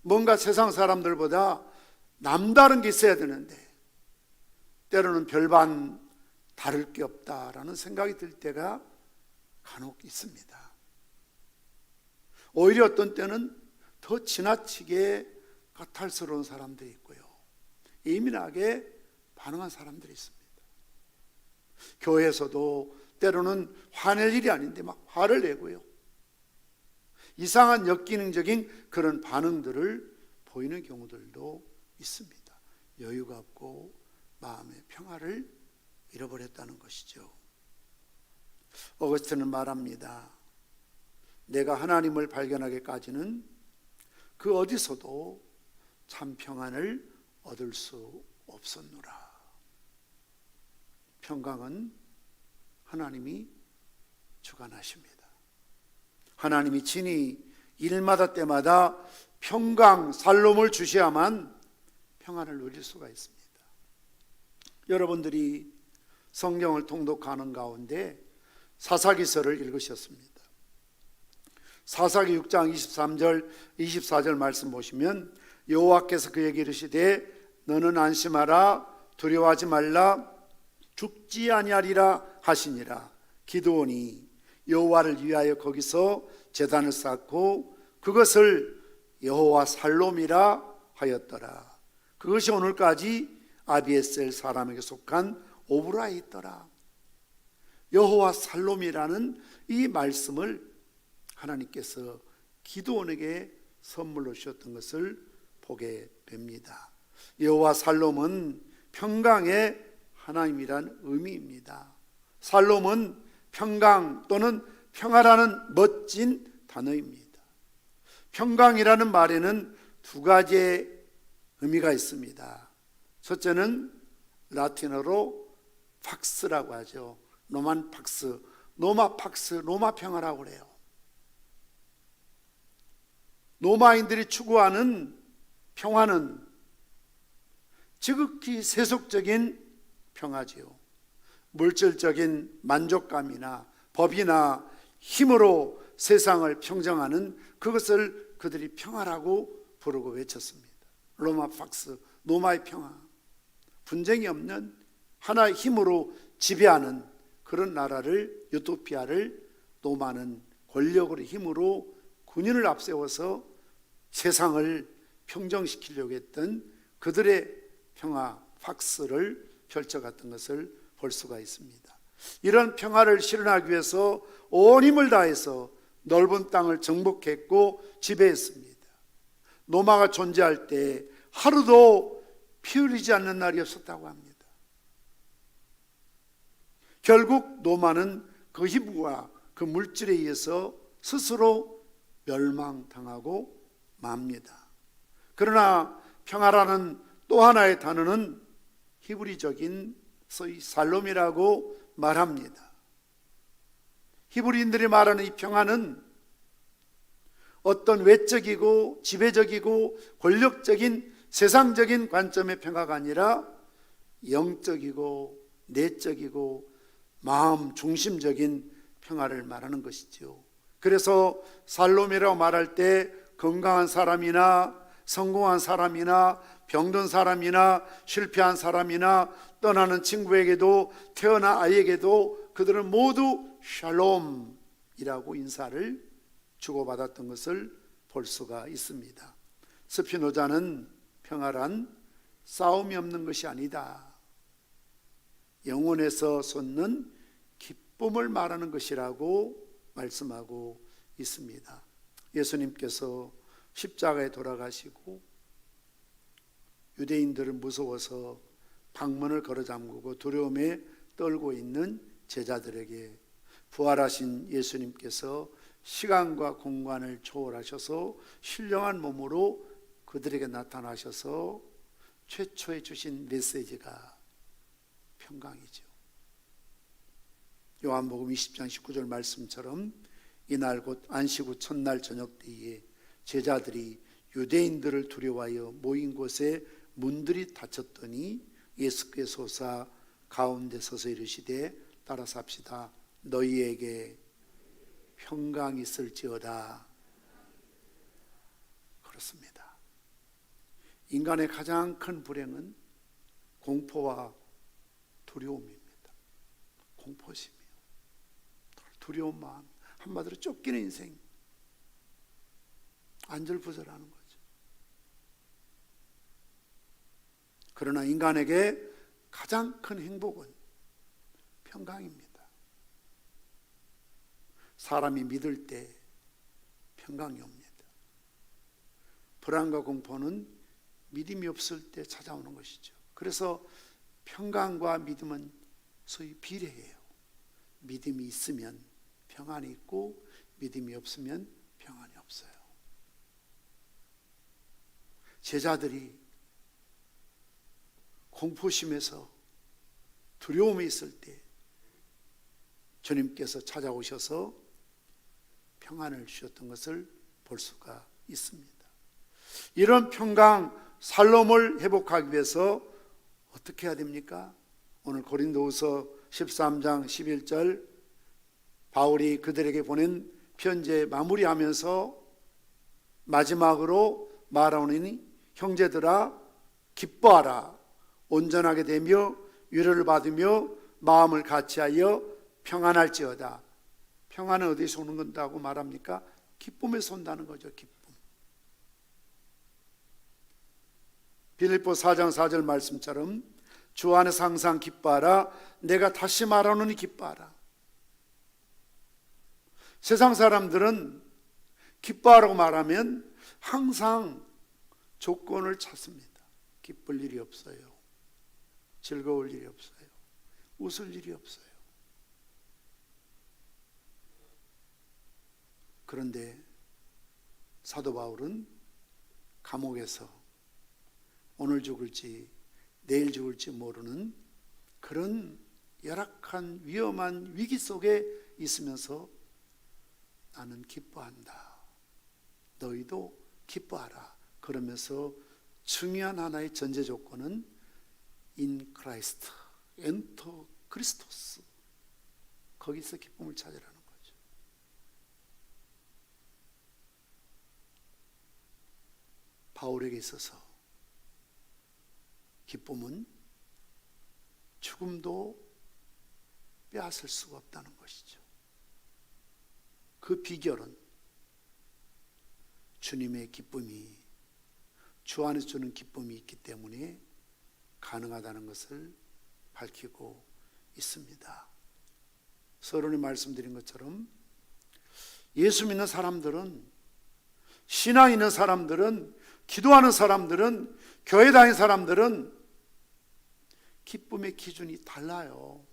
뭔가 세상 사람들보다 남다른 게 있어야 되는데 때로는 별반 다를 게 없다라는 생각이 들 때가 간혹 있습니다. 오히려 어떤 때는 더 지나치게 까탈스러운 사람들이 있고요, 예민하게 반응한 사람들이 있습니다. 교회에서도 때로는 화낼 일이 아닌데 막 화를 내고요, 이상한 역기능적인 그런 반응들을 보이는 경우들도 있습니다. 여유가 없고 마음의 평화를 잃어버렸다는 것이죠. 어거스틴은 말합니다. 내가 하나님을 발견하기까지는 그 어디서도 참 평안을 얻을 수 없었노라. 평강은 하나님이 주관하십니다. 하나님이 친히 일마다 때마다 평강, 살롬을 주셔야만 평안을 누릴 수가 있습니다. 여러분들이 성경을 통독하는 가운데 사사기서를 읽으셨습니다. 사사기 6장 23절 24절 말씀 보시면 여호와께서 그에게 이르시되 너는 안심하라 두려워하지 말라 죽지 아니하리라 하시니라. 기드온이 여호와를 위하여 거기서 제단을 쌓고 그것을 여호와 살롬이라 하였더라. 그것이 오늘까지 아비에셀 사람에게 속한 오브라에 있더라. 여호와 살롬이라는 이 말씀을 하나님께서 기드온에게 선물로 주셨던 것을 보게 됩니다. 여호와 살롬은 평강의 하나님이란 의미입니다. 살롬은 평강 또는 평화라는 멋진 단어입니다. 평강이라는 말에는 두 가지의 의미가 있습니다. 첫째는 라틴어로 팍스라고 하죠. 로만 팍스, 노마 팍스, 로마 평화라고 그래요. 로마인들이 추구하는 평화는 지극히 세속적인 평화지요. 물질적인 만족감이나 법이나 힘으로 세상을 평정하는 그것을 그들이 평화라고 부르고 외쳤습니다. 로마 팍스, 노마의 평화. 분쟁이 없는 하나의 힘으로 지배하는 그런 나라를, 유토피아를 로마는 권력으로 힘으로 군인을 앞세워서 세상을 평정시키려고 했던 그들의 평화 팍스를 펼쳐갔던 것을 볼 수가 있습니다. 이런 평화를 실현하기 위해서 온 힘을 다해서 넓은 땅을 정복했고 지배했습니다. 로마가 존재할 때 하루도 피 흘리지 않는 날이 없었다고 합니다. 결국 로마는 그 힘과 그 물질에 의해서 스스로 멸망당하고 맙니다. 그러나 평화라는 또 하나의 단어는 히브리적인 소위 살롬이라고 말합니다. 히브리인들이 말하는 이 평화는 어떤 외적이고 지배적이고 권력적인 세상적인 관점의 평화가 아니라 영적이고 내적이고 마음 중심적인 평화를 말하는 것이죠. 그래서 살롬이라고 말할 때 건강한 사람이나 성공한 사람이나 병든 사람이나 실패한 사람이나 떠나는 친구에게도 태어난 아이에게도 그들은 모두 샬롬이라고 인사를 주고받았던 것을 볼 수가 있습니다. 스피노자는 평화란 싸움이 없는 것이 아니다, 영혼에서 솟는 기쁨을 말하는 것이라고 말씀하고 있습니다. 예수님께서 십자가에 돌아가시고 유대인들은 무서워서 방문을 걸어 잠그고 두려움에 떨고 있는 제자들에게 부활하신 예수님께서 시간과 공간을 초월하셔서 신령한 몸으로 그들에게 나타나셔서 최초에 주신 메시지가 평강이죠. 요한복음 20장 19절 말씀처럼 이날 곧 안식 후 첫날 저녁 때에 제자들이 유대인들을 두려워하여 모인 곳에 문들이 닫혔더니 예수께서 오사 가운데 서서 이르시되 따라서 합시다. 너희에게 평강이 있을지어다. 그렇습니다. 인간의 가장 큰 불행은 공포와 두려움입니다. 공포심이요, 두려운 마음, 한마디로 쫓기는 인생, 안절부절하는 거죠. 그러나 인간에게 가장 큰 행복은 평강입니다. 사람이 믿을 때 평강이 옵니다. 불안과 공포는 믿음이 없을 때 찾아오는 것이죠. 그래서 평강과 믿음은 소위 비례해요. 믿음이 있으면 평안이 있고 믿음이 없으면 평안이 없어요. 제자들이 공포심에서 두려움에 있을 때 주님께서 찾아오셔서 평안을 주셨던 것을 볼 수가 있습니다. 이런 평강, 살롬을 회복하기 위해서 어떻게 해야 됩니까? 오늘 고린도후서 13장 11절 바울이 그들에게 보낸 편지에 마무리하면서 마지막으로 말하오니 형제들아 기뻐하라, 온전하게 되며 위로를 받으며 마음을 같이하여 평안할지어다. 평안은 어디서 오는 건다고 말합니까? 기쁨에서 온다는 거죠. 기쁨. 빌립보 4장 4절 말씀처럼 주 안에서 항상 기뻐하라. 내가 다시 말하노니 기뻐하라. 세상 사람들은 기뻐하라고 말하면 항상 조건을 찾습니다. 기쁠 일이 없어요. 즐거울 일이 없어요. 웃을 일이 없어요. 그런데 사도 바울은 감옥에서 오늘 죽을지 내일 죽을지 모르는 그런 열악한 위험한 위기 속에 있으면서 나는 기뻐한다. 너희도 기뻐하라. 그러면서 중요한 하나의 전제 조건은 in Christ, enter Christos. 거기서 기쁨을 찾으라는 거죠. 바울에게 있어서 기쁨은 죽음도 빼앗을 수가 없다는 것이죠. 그 비결은 주님의 기쁨이, 주 안에서 주는 기쁨이 있기 때문에 가능하다는 것을 밝히고 있습니다. 서론에 말씀드린 것처럼 예수 믿는 사람들은, 신앙 있는 사람들은, 기도하는 사람들은, 교회 다니는 사람들은 기쁨의 기준이 달라요.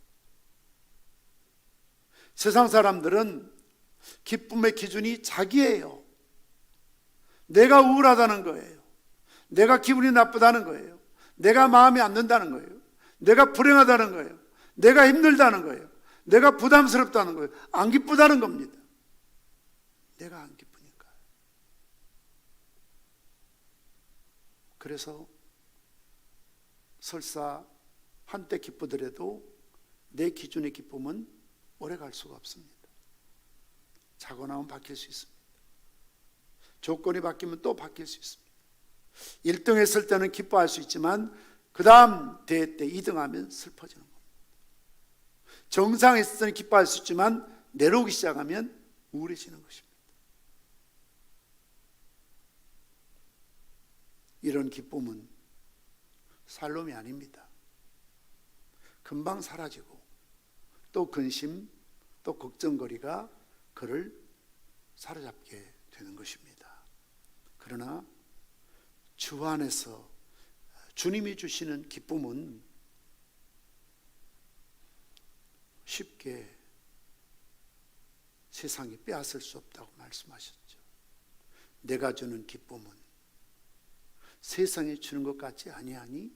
세상 사람들은 기쁨의 기준이 자기예요. 내가 우울하다는 거예요. 내가 기분이 나쁘다는 거예요. 내가 마음에 안 든다는 거예요. 내가 불행하다는 거예요. 내가 힘들다는 거예요. 내가 부담스럽다는 거예요. 안 기쁘다는 겁니다. 내가 안 기쁘니까. 그래서 설사 한때 기쁘더라도 내 기준의 기쁨은 오래 갈 수가 없습니다. 자고 나면 바뀔 수 있습니다. 조건이 바뀌면 또 바뀔 수 있습니다. 1등 했을 때는 기뻐할 수 있지만 그 다음 대회 때 2등 하면 슬퍼지는 겁니다. 정상에 있을 때는 기뻐할 수 있지만 내려오기 시작하면 우울해지는 것입니다. 이런 기쁨은 살롬이 아닙니다. 금방 사라지고 또 근심, 또 걱정거리가 그를 사로잡게 되는 것입니다. 그러나 주 안에서 주님이 주시는 기쁨은 쉽게 세상이 빼앗을 수 없다고 말씀하셨죠. 내가 주는 기쁨은 세상이 주는 것 같지 아니하니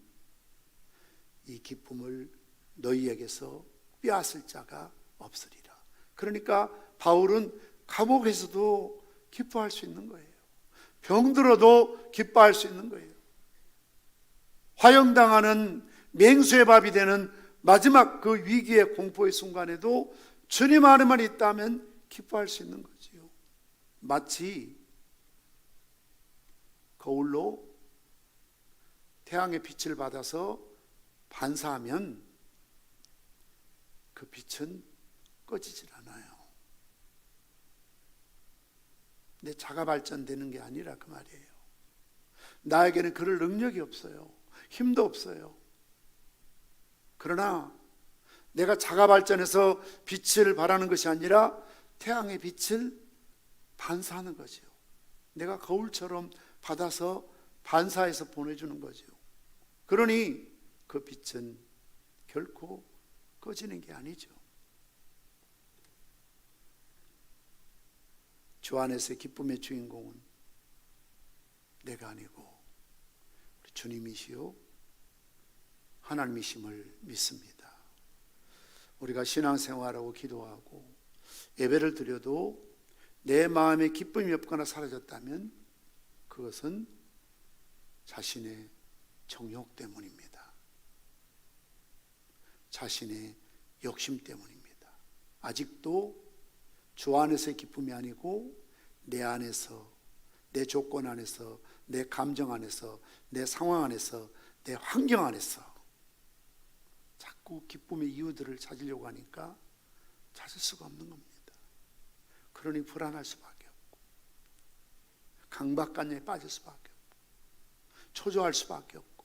이 기쁨을 너희에게서 빼앗을 자가 없으리라. 그러니까 바울은 감옥에서도 기뻐할 수 있는 거예요. 병들어도 기뻐할 수 있는 거예요. 화형당하는 맹수의 밥이 되는 마지막 그 위기의 공포의 순간에도 주님 안에만 있다면 기뻐할 수 있는 거지요. 마치 거울로 태양의 빛을 받아서 반사하면 그 빛은 꺼지질 않아요. 내 자가 발전되는 게 아니라 그 말이에요. 나에게는 그럴 능력이 없어요. 힘도 없어요. 그러나 내가 자가 발전해서 빛을 발하는 것이 아니라 태양의 빛을 반사하는 거죠. 내가 거울처럼 받아서 반사해서 보내주는 거죠. 그러니 그 빛은 결코 꺼지는 게 아니죠. 주 안에서의 기쁨의 주인공은 내가 아니고 우리 주님이시요 하나님이심을 믿습니다. 우리가 신앙생활하고 기도하고 예배를 드려도 내 마음에 기쁨이 없거나 사라졌다면 그것은 자신의 정욕 때문입니다. 자신의 욕심 때문입니다. 아직도 주 안에서의 기쁨이 아니고 내 안에서, 내 조건 안에서, 내 감정 안에서, 내 상황 안에서, 내 환경 안에서 자꾸 기쁨의 이유들을 찾으려고 하니까 찾을 수가 없는 겁니다. 그러니 불안할 수밖에 없고 강박관념에 빠질 수밖에 없고 초조할 수밖에 없고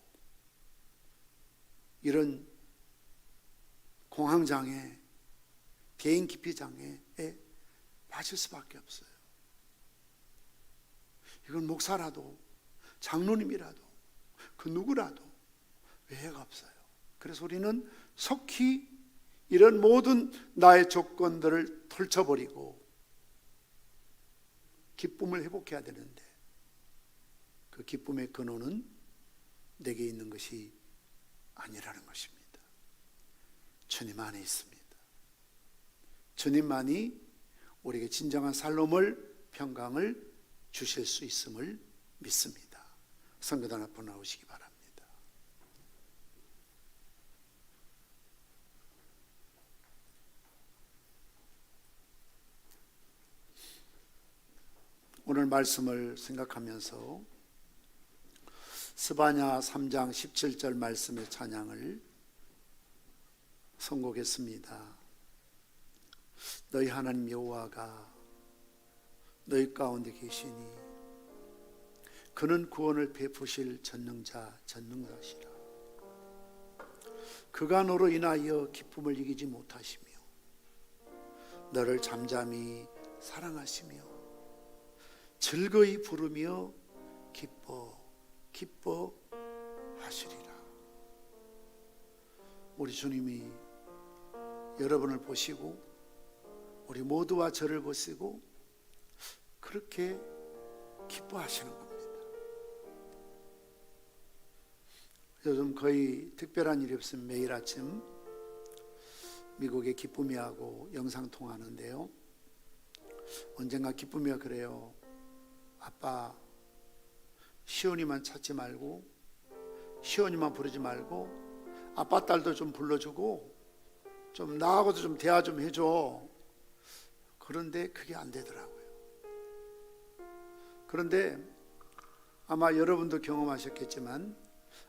이런 공황장애, 대인기피장애에 빠질 수밖에 없어요. 이건 목사라도 장로님이라도 그 누구라도 외회가 없어요. 그래서 우리는 속히 이런 모든 나의 조건들을 털쳐버리고 기쁨을 회복해야 되는데 그 기쁨의 근원은 내게 있는 것이 아니라는 것입니다. 주님 안에 있습니다. 주님만이 우리에게 진정한 살롬을, 평강을 주실 수 있음을 믿습니다. 성교단 앞으로 나오시기 바랍니다. 오늘 말씀을 생각하면서 스바냐 3장 17절 말씀의 찬양을 선곡했습니다. 너희 하나님 여호와가 너희 가운데 계시니 그는 구원을 베푸실 전능자 전능자시라. 그가 너로 인하여 기쁨을 이기지 못하시며 너를 잠잠히 사랑하시며 즐거이 부르며 기뻐하시리라. 우리 주님이 여러분을 보시고 우리 모두와 저를 보시고 그렇게 기뻐하시는 겁니다. 요즘 거의 특별한 일이 없으면 매일 아침 미국의 기쁨이하고 영상통화하는데요, 언젠가 기쁨이가 그래요. 아빠, 시온이만 찾지 말고 시온이만 부르지 말고 아빠 딸도 좀 불러주고 좀 나하고도 좀 대화 좀 해줘. 그런데 그게 안 되더라고요. 그런데 아마 여러분도 경험하셨겠지만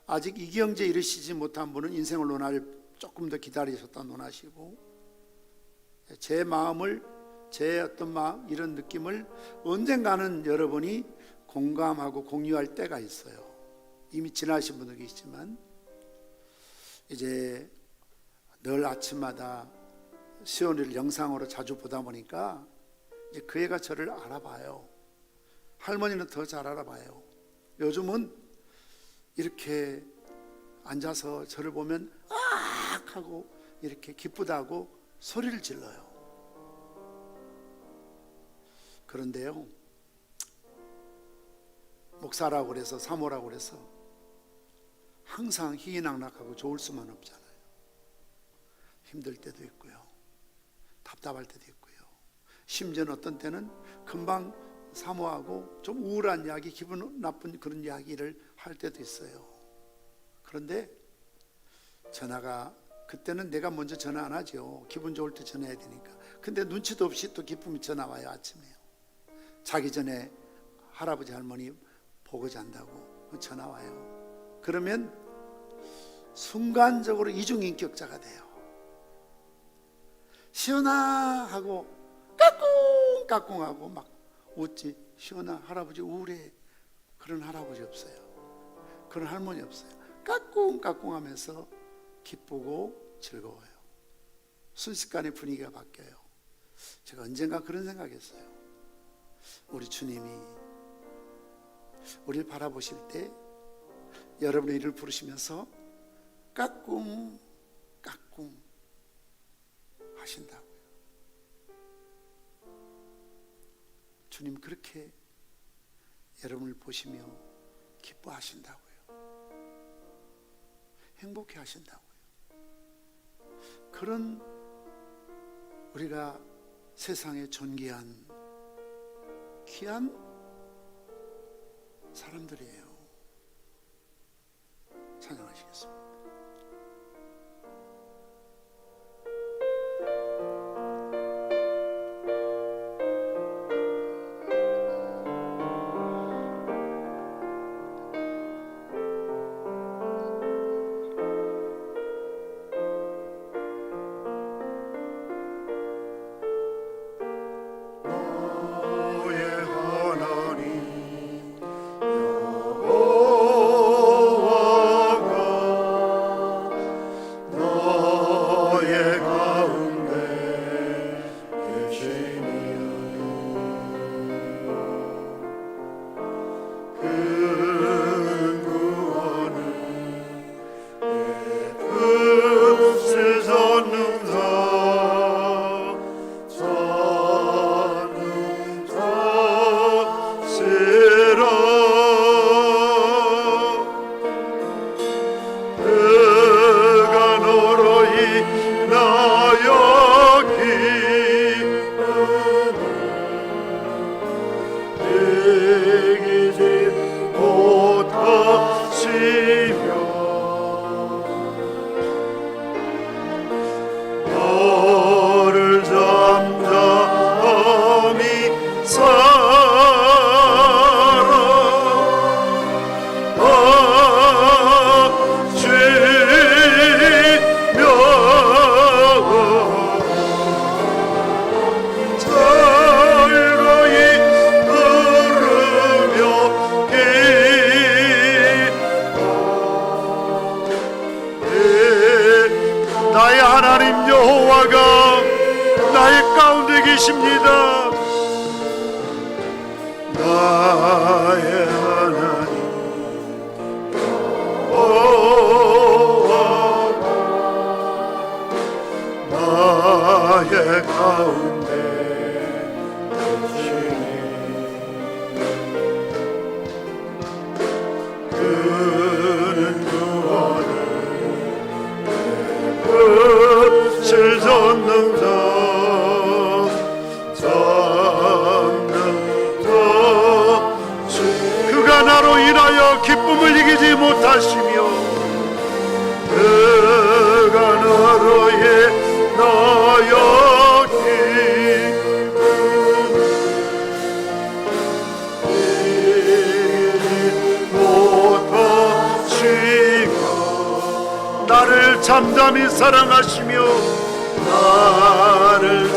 아직 이경제에 이르시지 못한 분은 인생을 논할 조금 더 기다리셨다 논하시고 제 마음을, 제 어떤 마음, 이런 느낌을 언젠가는 여러분이 공감하고 공유할 때가 있어요. 이미 지나신 분도 계시지만 이제 늘 아침마다 시온이를 영상으로 자주 보다 보니까 이제 그 애가 저를 알아봐요. 할머니는 더 잘 알아봐요. 요즘은 이렇게 앉아서 저를 보면 악 하고 이렇게 기쁘다고 소리를 질러요. 그런데요, 목사라고 그래서 사모라고 그래서 항상 희희낙낙하고 좋을 수만 없잖아요. 힘들 때도 있고요, 답답할 때도 있고요, 심지어는 어떤 때는 금방 사모하고 좀 우울한 이야기, 기분 나쁜 그런 이야기를 할 때도 있어요. 그런데 전화가, 그때는 내가 먼저 전화 안 하죠. 기분 좋을 때 전화해야 되니까. 근데 눈치도 없이 또 기쁨이 전화 와요. 아침에요. 자기 전에 할아버지 할머니 보고 잔다고 전화 와요. 그러면 순간적으로 이중인격자가 돼요. 시원아 하고 까꿍 하고 막 웃지. 시원아, 할아버지 우울해. 그런 할아버지 없어요. 그런 할머니 없어요. 까꿍 하면서 기쁘고 즐거워요. 순식간에 분위기가 바뀌어요. 제가 언젠가 그런 생각했어요. 우리 주님이 우리를 바라보실 때 여러분의 이름을 부르시면서 까꿍 하신다고요. 주님 그렇게 여러분을 보시며 기뻐하신다고요. 행복해 하신다고요. 그런 우리가 세상에 존귀한 귀한 사람들이에요. 찬양하시겠습니다. 나의 하나님 여호와가 나의 가운데 계십니다. 나의 하나님 여호와가 나의 가운데 계시니 그는 구원을 끝을 젓는다. 그가 나로 인하여 기쁨을 이기지 못하시며 그가 나로 인하여 나를 잠잠히 사랑하시며 나를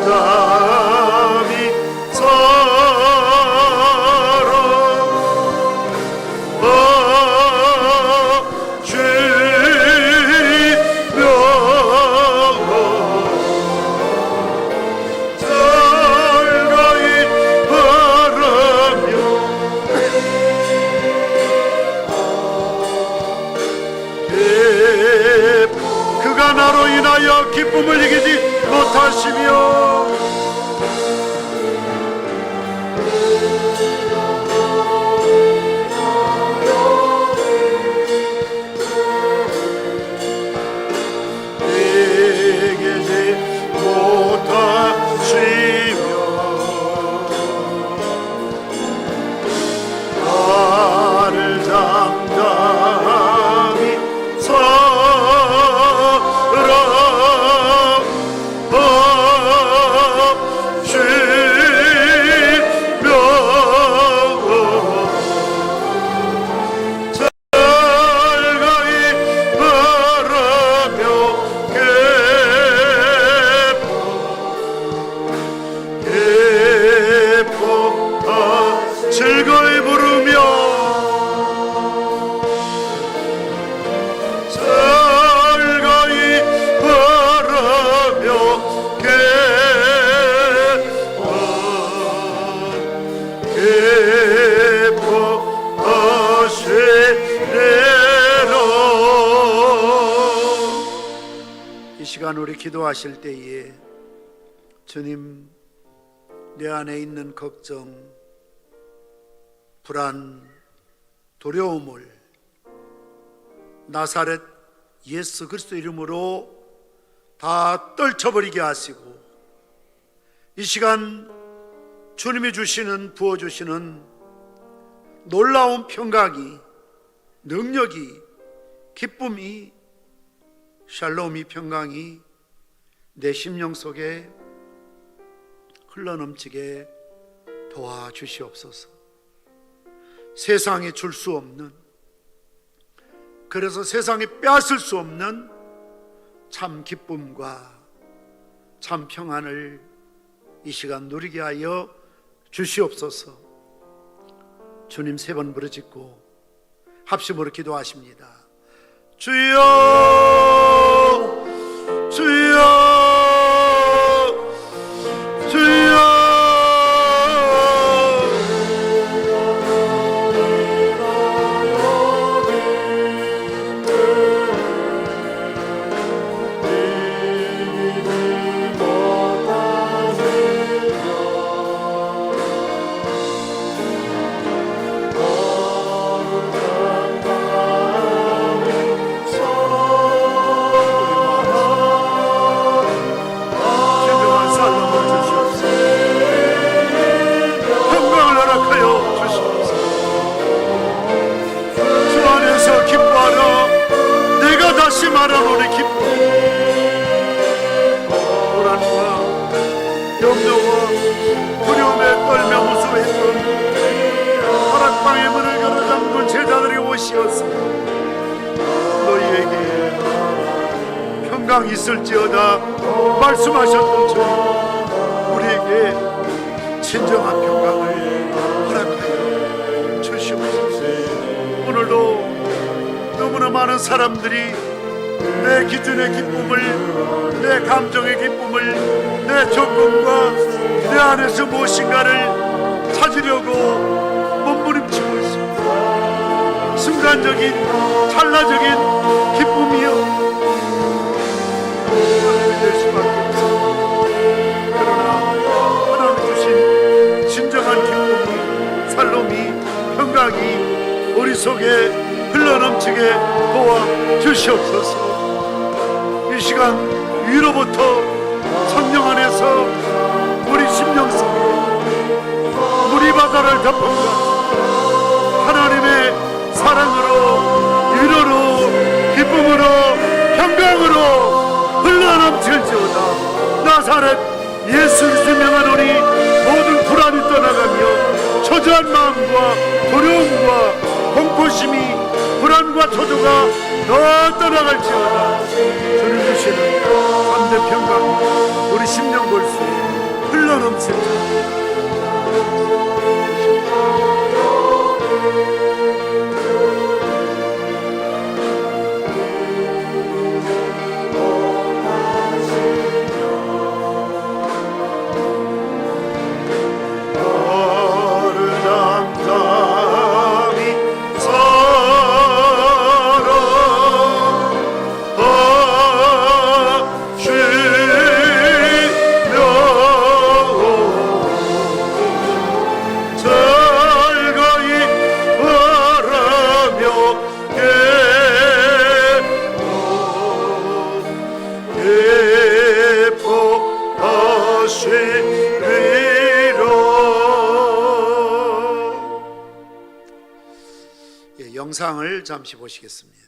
담이 그가 나로 인하여 기쁨을 이기지 못하시며 이기지 못하시며 나를 담담히 즐거이 부르며 즐거이 부르며 기뻐하시리라. 이 시간 우리 기도하실 때에 주님, 내 안에 있는 걱정, 불안, 두려움을 나사렛 예수 그리스도 이름으로 다 떨쳐버리게 하시고, 이 시간 주님이 주시는, 부어주시는 놀라운 평강이, 능력이, 기쁨이, 샬롬이, 평강이 내 심령 속에 흘러넘치게 도와주시옵소서. 세상에 줄 수 없는, 그래서 세상에 빼앗을 수 없는 참 기쁨과 참 평안을 이 시간 누리게 하여 주시옵소서. 주님 3번 부르짖고 합심으로 기도하십니다. 주여, 주여, 주여. 다시 말하노니 기쁨, 불안과 염려와 두려움에 떨며 무수했던 허락방의 문을 열어 잠근 제자들이 오시어서 너희에게 평강 있을지어다 말씀하셨던 주님, 우리에게 진정한 평강을 허락하여 주시옵소서. 오늘도 너무나 많은 사람들이 내 기준의 기쁨을, 내 감정의 기쁨을, 내 조건과 내 안에서 무엇인가를 찾으려고 몸부림치고 있습니다. 순간적인 찰나적인 기쁨이요, 될 수밖에 없습니다. 그러나 하나님 주신 진정한 기쁨이, 살롬이, 평강이 우리 속에 흘러넘치게 도와주시옵소서. 이 시간 위로부터 성령 안에서 우리 심령 속에 물이 바다를 덮은가 하나님의 사랑으로, 위로로, 기쁨으로, 평강으로 흘러넘칠지어다. 나사렛 예수 그리스도 명하노니 모든 불안이 떠나가며 초조한 마음과 두려움과 공포심이, 불안과 초조가 더 떠나갈지어다. 주님 주시는 참된 평강 우리 심령 골수에 흘러넘칠 자. 아름다움이 살아가시며 즐거이 바라며 기뻐하시리라. 예, 영상을 잠시 보시겠습니다.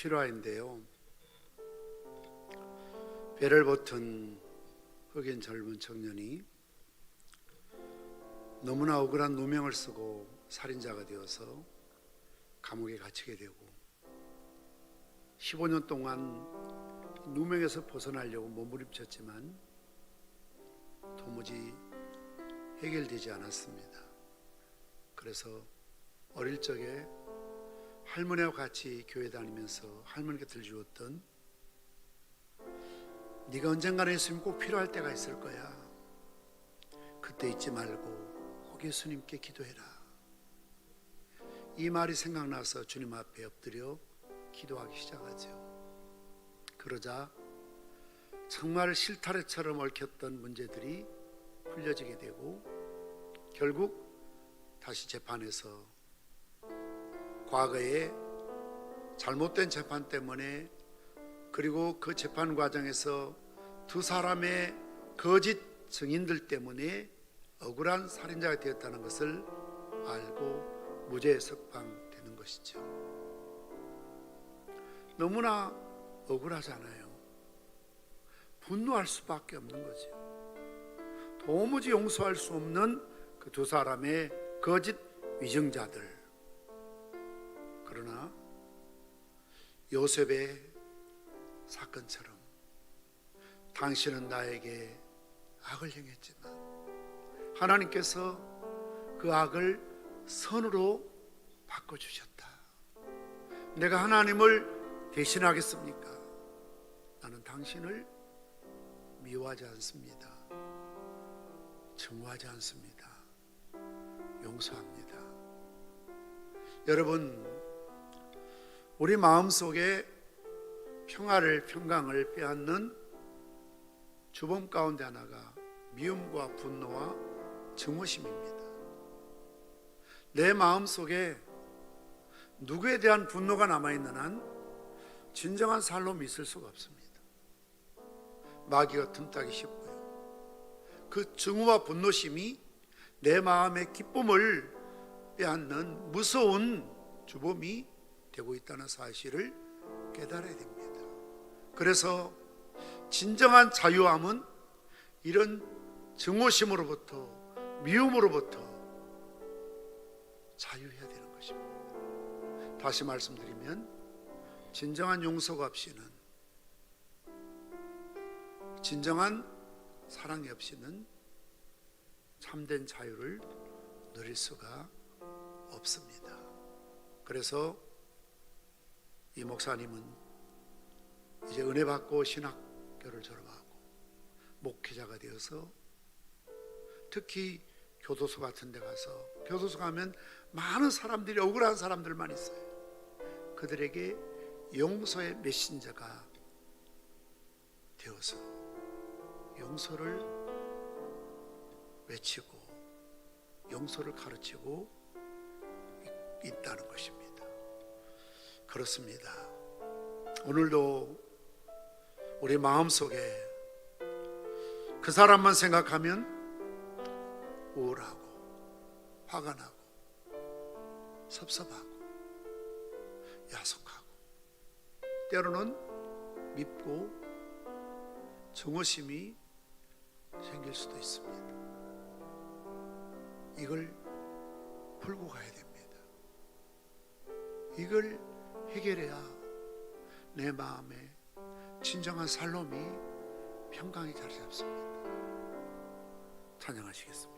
실화인데요. 배를 버튼 흑인 젊은 청년이 너무나 억울한 누명을 쓰고 살인자가 되어서 감옥에 갇히게 되고 15년 동안 누명에서 벗어나려고 몸부림쳤지만 도무지 해결되지 않았습니다. 그래서 어릴 적에 할머니와 같이 교회 다니면서 할머니 곁을 주었던 네가 언젠가는 예수님 꼭 필요할 때가 있을 거야. 그때 잊지 말고 꼭 예수님께 기도해라. 이 말이 생각나서 주님 앞에 엎드려 기도하기 시작하죠. 그러자 정말 실타래처럼 얽혔던 문제들이 풀려지게 되고 결국 다시 재판에서 과거에 잘못된 재판 때문에 그리고 그 재판 과정에서 두 사람의 거짓 증인들 때문에 억울한 살인자가 되었다는 것을 알고 무죄 석방되는 것이죠. 너무나 억울하잖아요. 분노할 수밖에 없는 거죠. 도무지 용서할 수 없는 그 두 사람의 거짓 위증자들. 그러나 요셉의 사건처럼 당신은 나에게 악을 행했지만 하나님께서 그 악을 선으로 바꿔주셨다. 내가 하나님을 대신하겠습니까? 나는 당신을 미워하지 않습니다. 증오하지 않습니다. 용서합니다. 여러분, 우리 마음속에 평강을 빼앗는 주범 가운데 하나가 미움과 분노와 증오심입니다. 내 마음속에 누구에 대한 분노가 남아있는 한 진정한 살롬이 있을 수가 없습니다. 마귀가 틈타기 쉽고요. 그 증오와 분노심이 내 마음의 기쁨을 빼앗는 무서운 주범이 되고 있다는 사실을 깨달아야 됩니다. 그래서 진정한 자유함은 이런 증오심으로부터 미움으로부터 자유해야 되는 것입니다. 다시 말씀드리면 진정한 용서가 없이는, 진정한 사랑이 없이는 참된 자유를 누릴 수가 없습니다. 그래서 이 목사님은 이제 은혜 받고 신학교를 졸업하고 목회자가 되어서 특히 교도소 같은 데 가서, 교도소 가면 많은 사람들이, 억울한 사람들만 있어요. 그들에게 용서의 메신저가 되어서 용서를 외치고 용서를 가르치고 있다는 것입니다. 그렇습니다. 오늘도 우리 마음속에 그 사람만 생각하면 우울하고 화가 나고 섭섭하고 야속하고 때로는 밉고 증오심이 생길 수도 있습니다. 이걸 풀고 가야 됩니다. 이걸 해결해야 내 마음에 진정한 살롬이 평강이 자리 잡습니다. 찬양하시겠습니다.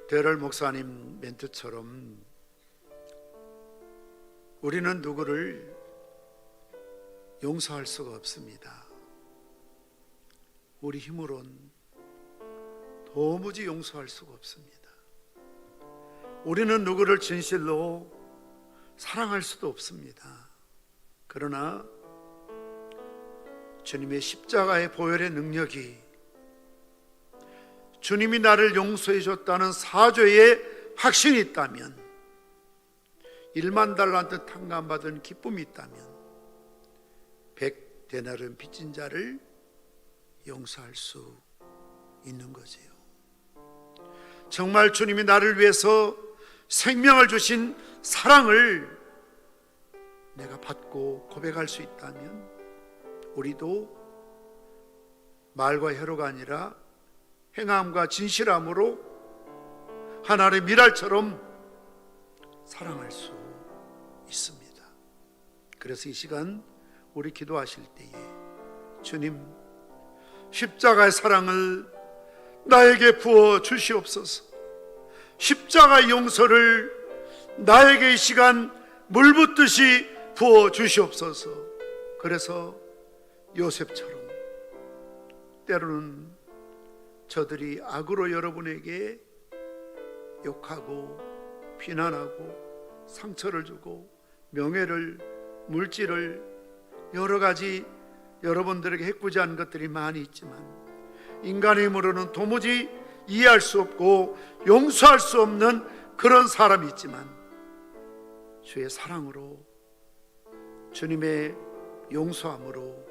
데럴 목사님 멘트처럼 우리는 누구를 용서할 수가 없습니다. 우리 힘으론 도무지 용서할 수가 없습니다. 우리는 누구를 진실로 사랑할 수도 없습니다. 그러나 주님의 십자가의 보혈의 능력이, 주님이 나를 용서해 줬다는 사죄의 확신이 있다면, 1만 달란트 탕감받은 기쁨이 있다면 100데나리온 빚진 자를 용서할 수 있는 거지요. 정말 주님이 나를 위해서 생명을 주신 사랑을 내가 받고 고백할 수 있다면 우리도 말과 혀로가 아니라 행함과 진실함으로 하나님의 미랄처럼 사랑할 수 있습니다. 그래서 이 시간 우리 기도하실 때에 주님, 십자가의 사랑을 나에게 부어 주시옵소서. 십자가의 용서를 나에게 이 시간 물붓듯이 부어 주시옵소서. 그래서 요셉처럼 때로는 저들이 악으로 여러분에게 욕하고 비난하고 상처를 주고 명예를, 물질을, 여러 가지 여러분들에게 해코지한 것들이 많이 있지만 인간의 힘으로는 도무지 이해할 수 없고 용서할 수 없는 그런 사람이 있지만 주의 사랑으로, 주님의 용서함으로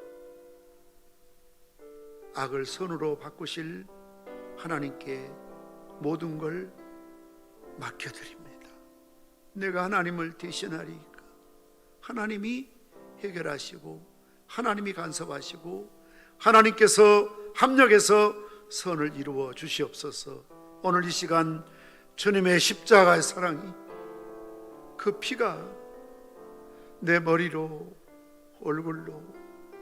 악을 선으로 바꾸실 하나님께 모든 걸 맡겨드립니다. 내가 하나님을 대신하리까 하나님이 해결하시고 하나님이 간섭하시고 하나님께서 합력해서 선을 이루어 주시옵소서. 오늘 이 시간 주님의 십자가의 사랑이, 그 피가 내 머리로, 얼굴로,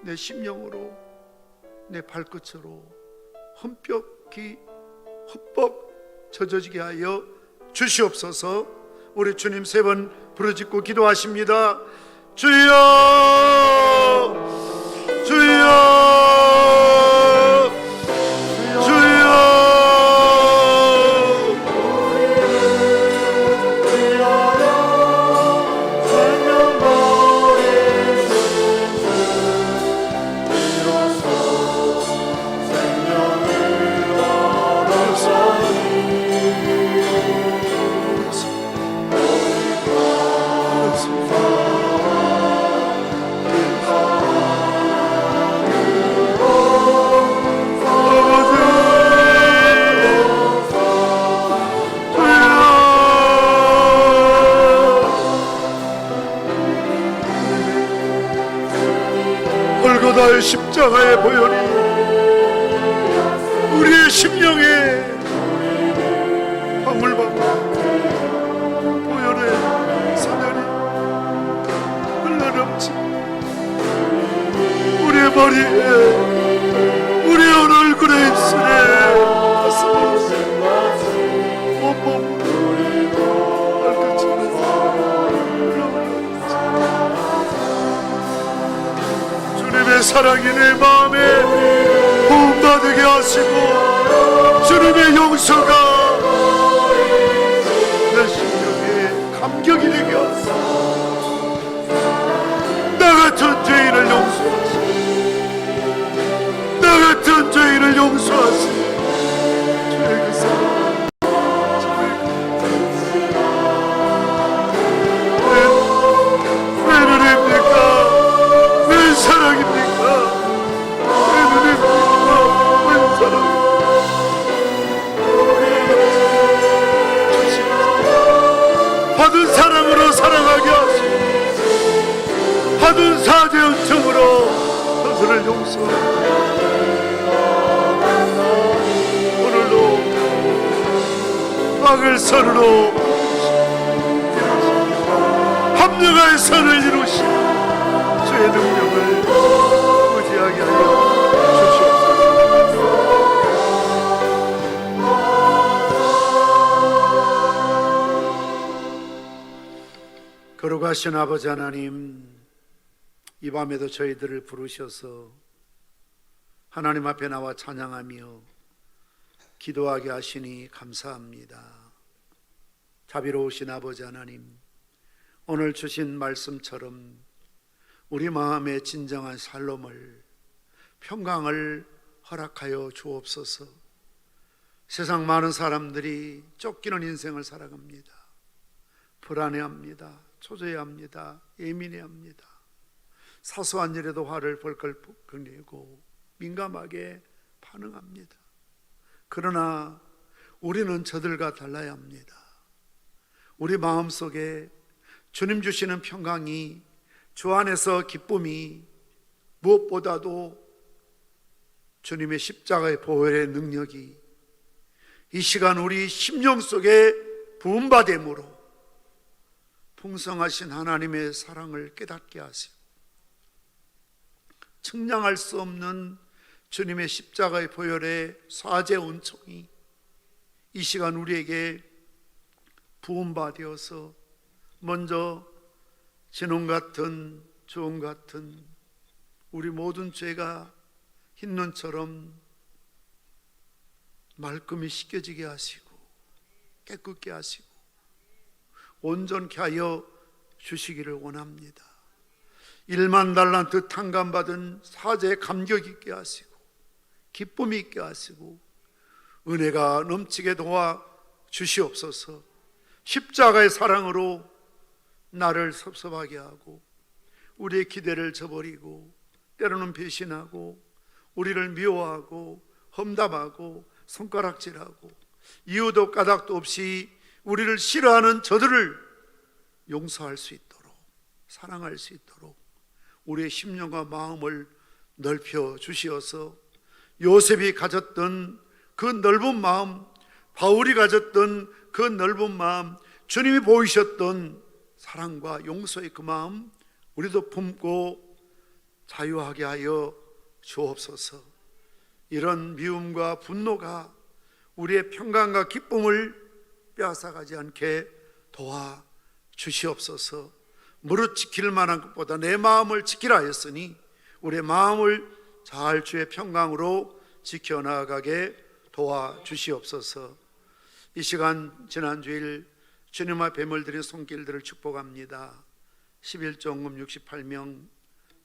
내 심령으로, 내 발끝으로 흠뻑 젖어지게 하여 주시옵소서. 우리 주님 3번 부르짖고 기도하십니다. 주여, 주여, 골고다의 십자가의 보혈이 우리의 심령에 방울방울 보혈의 사면이 흘러넘치 우리의 머리에, 우리의 얼굴에, 입술에, 가슴에, 온몸으로 발끝으로 주님의 사랑이 내 마음에 부음받게 하시고 주님의 용서가 내 심령에 감격이 되게 하시고 나 같은 죄인을 용서하시고 나 같은 죄인을 용서하시고 주의 그 사랑, 왜 은혜입니까? 왜 사랑입니까? 왜 은혜입니까? 왜 사랑입니까? 받은 사랑으로 사랑하게 하시고 받은 사죄 은총으로 그들을 용서하고 오늘도 악을 선으로 합력의 선을 이루시고 주의 능력을 의지하게 하여 주시옵소서. 선하신 아버지 하나님, 이 밤에도 저희들을 부르셔서 하나님 앞에 나와 찬양하며 기도하게 하시니 감사합니다. 자비로우신 아버지 하나님, 오늘 주신 말씀처럼 우리 마음의 진정한 살롬을, 평강을 허락하여 주옵소서. 세상 많은 사람들이 쫓기는 인생을 살아갑니다. 불안해합니다. 초조해합니다. 예민해합니다. 사소한 일에도 화를 벌컥 내고 민감하게 반응합니다. 그러나 우리는 저들과 달라야 합니다. 우리 마음속에 주님 주시는 평강이, 주 안에서 기쁨이, 무엇보다도 주님의 십자가의 보혈의 능력이 이 시간 우리 심령 속에 부음받음으로 풍성하신 하나님의 사랑을 깨닫게 하시고, 측량할 수 없는 주님의 십자가의 보혈의 사제 은총이 이 시간 우리에게 부음받아서 먼저 진홍 같은 주홍 같은 우리 모든 죄가 흰눈처럼 말끔히 씻겨지게 하시고 깨끗게 하시고 온전케 하여 주시기를 원합니다. 1만 달란트 탕감받은 사제의 감격 있게 하시고 기쁨 있게 하시고 은혜가 넘치게 도와 주시옵소서. 십자가의 사랑으로 나를 섭섭하게 하고 우리의 기대를 저버리고 때로는 배신하고 우리를 미워하고 험담하고 손가락질하고 이유도 까닭도 없이 우리를 싫어하는 저들을 용서할 수 있도록, 사랑할 수 있도록 우리의 심령과 마음을 넓혀 주시어서 요셉이 가졌던 그 넓은 마음, 바울이 가졌던 그 넓은 마음, 주님이 보이셨던 사랑과 용서의 그 마음 우리도 품고 자유하게 하여 주옵소서. 이런 미움과 분노가 우리의 평강과 기쁨을 빼앗아가지 않게 도와 주시옵소서. 무릇 지킬 만한 것보다 내 마음을 지키라 했으니 우리의 마음을 잘 주의 평강으로 지켜나가게 도와 주시옵소서. 이 시간 지난주일 주님 앞에 물들인 손길들을 축복합니다. 11조헌금 68명,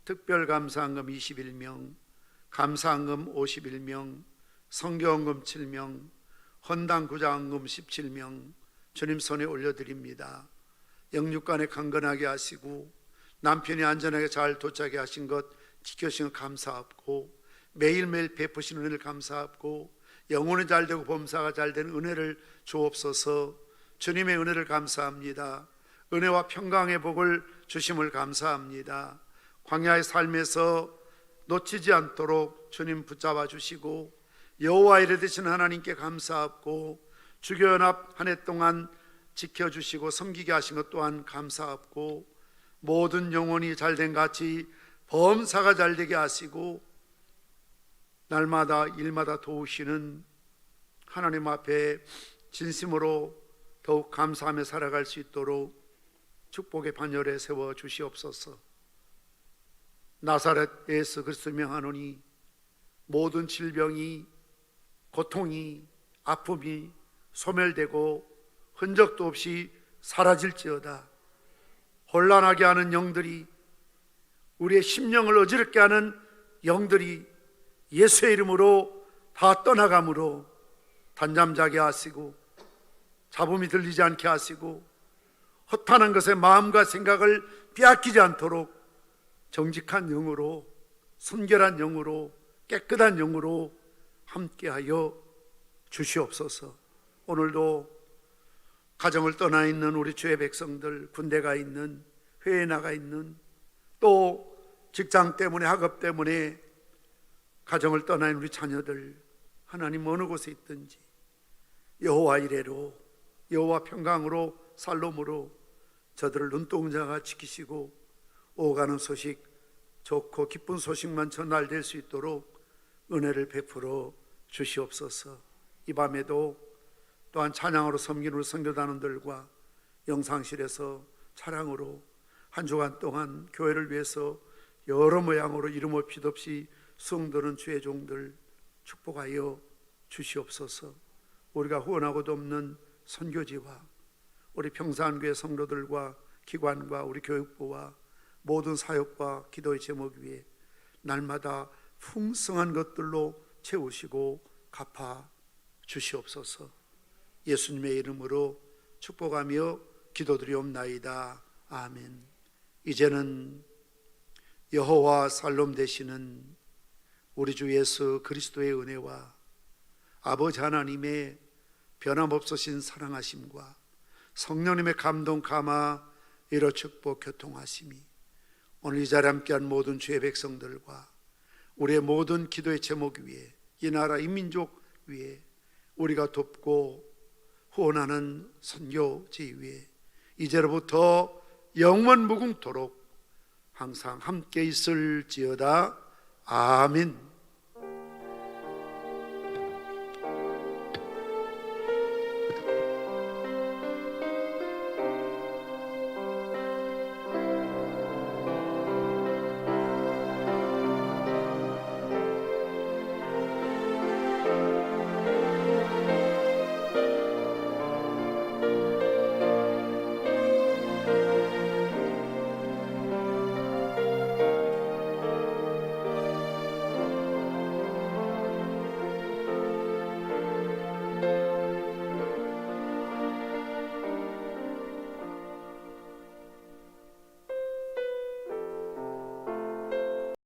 특별감사헌금 21명, 감사헌금 51명, 성교헌금 7명, 헌당구자헌금 17명 주님 손에 올려드립니다. 영육간에 강건하게 하시고 남편이 안전하게 잘 도착하게 하신 것 지켜주시는 감사하고 매일매일 베푸시는 은혜를 감사하고 영혼이 잘되고 범사가 잘되는 은혜를 주옵소서. 주님의 은혜를 감사합니다. 은혜와 평강의 복을 주심을 감사합니다. 광야의 삶에서 놓치지 않도록 주님 붙잡아 주시고 여호와 이레 되시는 하나님께 감사하고 주교연합 한 해 동안 지켜주시고 섬기게 하신 것 또한 감사하고 모든 영혼이 잘된 같이 범사가 잘되게 하시고 날마다 일마다 도우시는 하나님 앞에 진심으로 더욱 감사하며 살아갈 수 있도록 축복의 반열에 세워 주시옵소서. 나사렛 예수 그리스도 명하노니 모든 질병이, 고통이, 아픔이 소멸되고 흔적도 없이 사라질지어다. 혼란하게 하는 영들이, 우리의 심령을 어지럽게 하는 영들이 예수의 이름으로 다 떠나가므로 단잠 자게 하시고 잡음이 들리지 않게 하시고 허탄한 것에 마음과 생각을 빼앗기지 않도록 정직한 영으로, 순결한 영으로, 깨끗한 영으로 함께하여 주시옵소서. 오늘도 가정을 떠나 있는 우리 주의 백성들, 군대가 있는, 회에 나가 있는, 또 직장 때문에, 학업 때문에 가정을 떠나 있는 우리 자녀들, 하나님 어느 곳에 있든지 여호와 이레로, 여호와 평강으로, 살롬으로 저들을 눈동자가 지키시고 오가는 소식, 좋고 기쁜 소식만 전달될 수 있도록 은혜를 베풀어 주시옵소서. 이 밤에도 또한 찬양으로 섬기는 우리 선교단원들과 영상실에서 차량으로 한 주간 동안 교회를 위해서 여러 모양으로 이름 없이 빚 없이 수용되는 주의 종들 축복하여 주시옵소서. 우리가 후원하고도 없는 선교지와 우리 평산교회 성도들과 기관과 우리 교육부와 모든 사역과 기도의 제목 위에 날마다 풍성한 것들로 채우시고 갚아 주시옵소서. 예수님의 이름으로 축복하며 기도드리옵나이다. 아멘. 이제는 여호와 살롬 되시는 우리 주 예수 그리스도의 은혜와 아버지 하나님의 변함없으신 사랑하심과 성령님의 감동 감화 이로 축복 교통하심이 오늘 이 자리에 함께한 모든 주의 백성들과 우리의 모든 기도의 제목 위에 이 나라 이 민족 위에 우리가 돕고 후원하는 선교지 위에 이제로부터 영원 무궁토록 항상 함께 있을지어다. 아멘.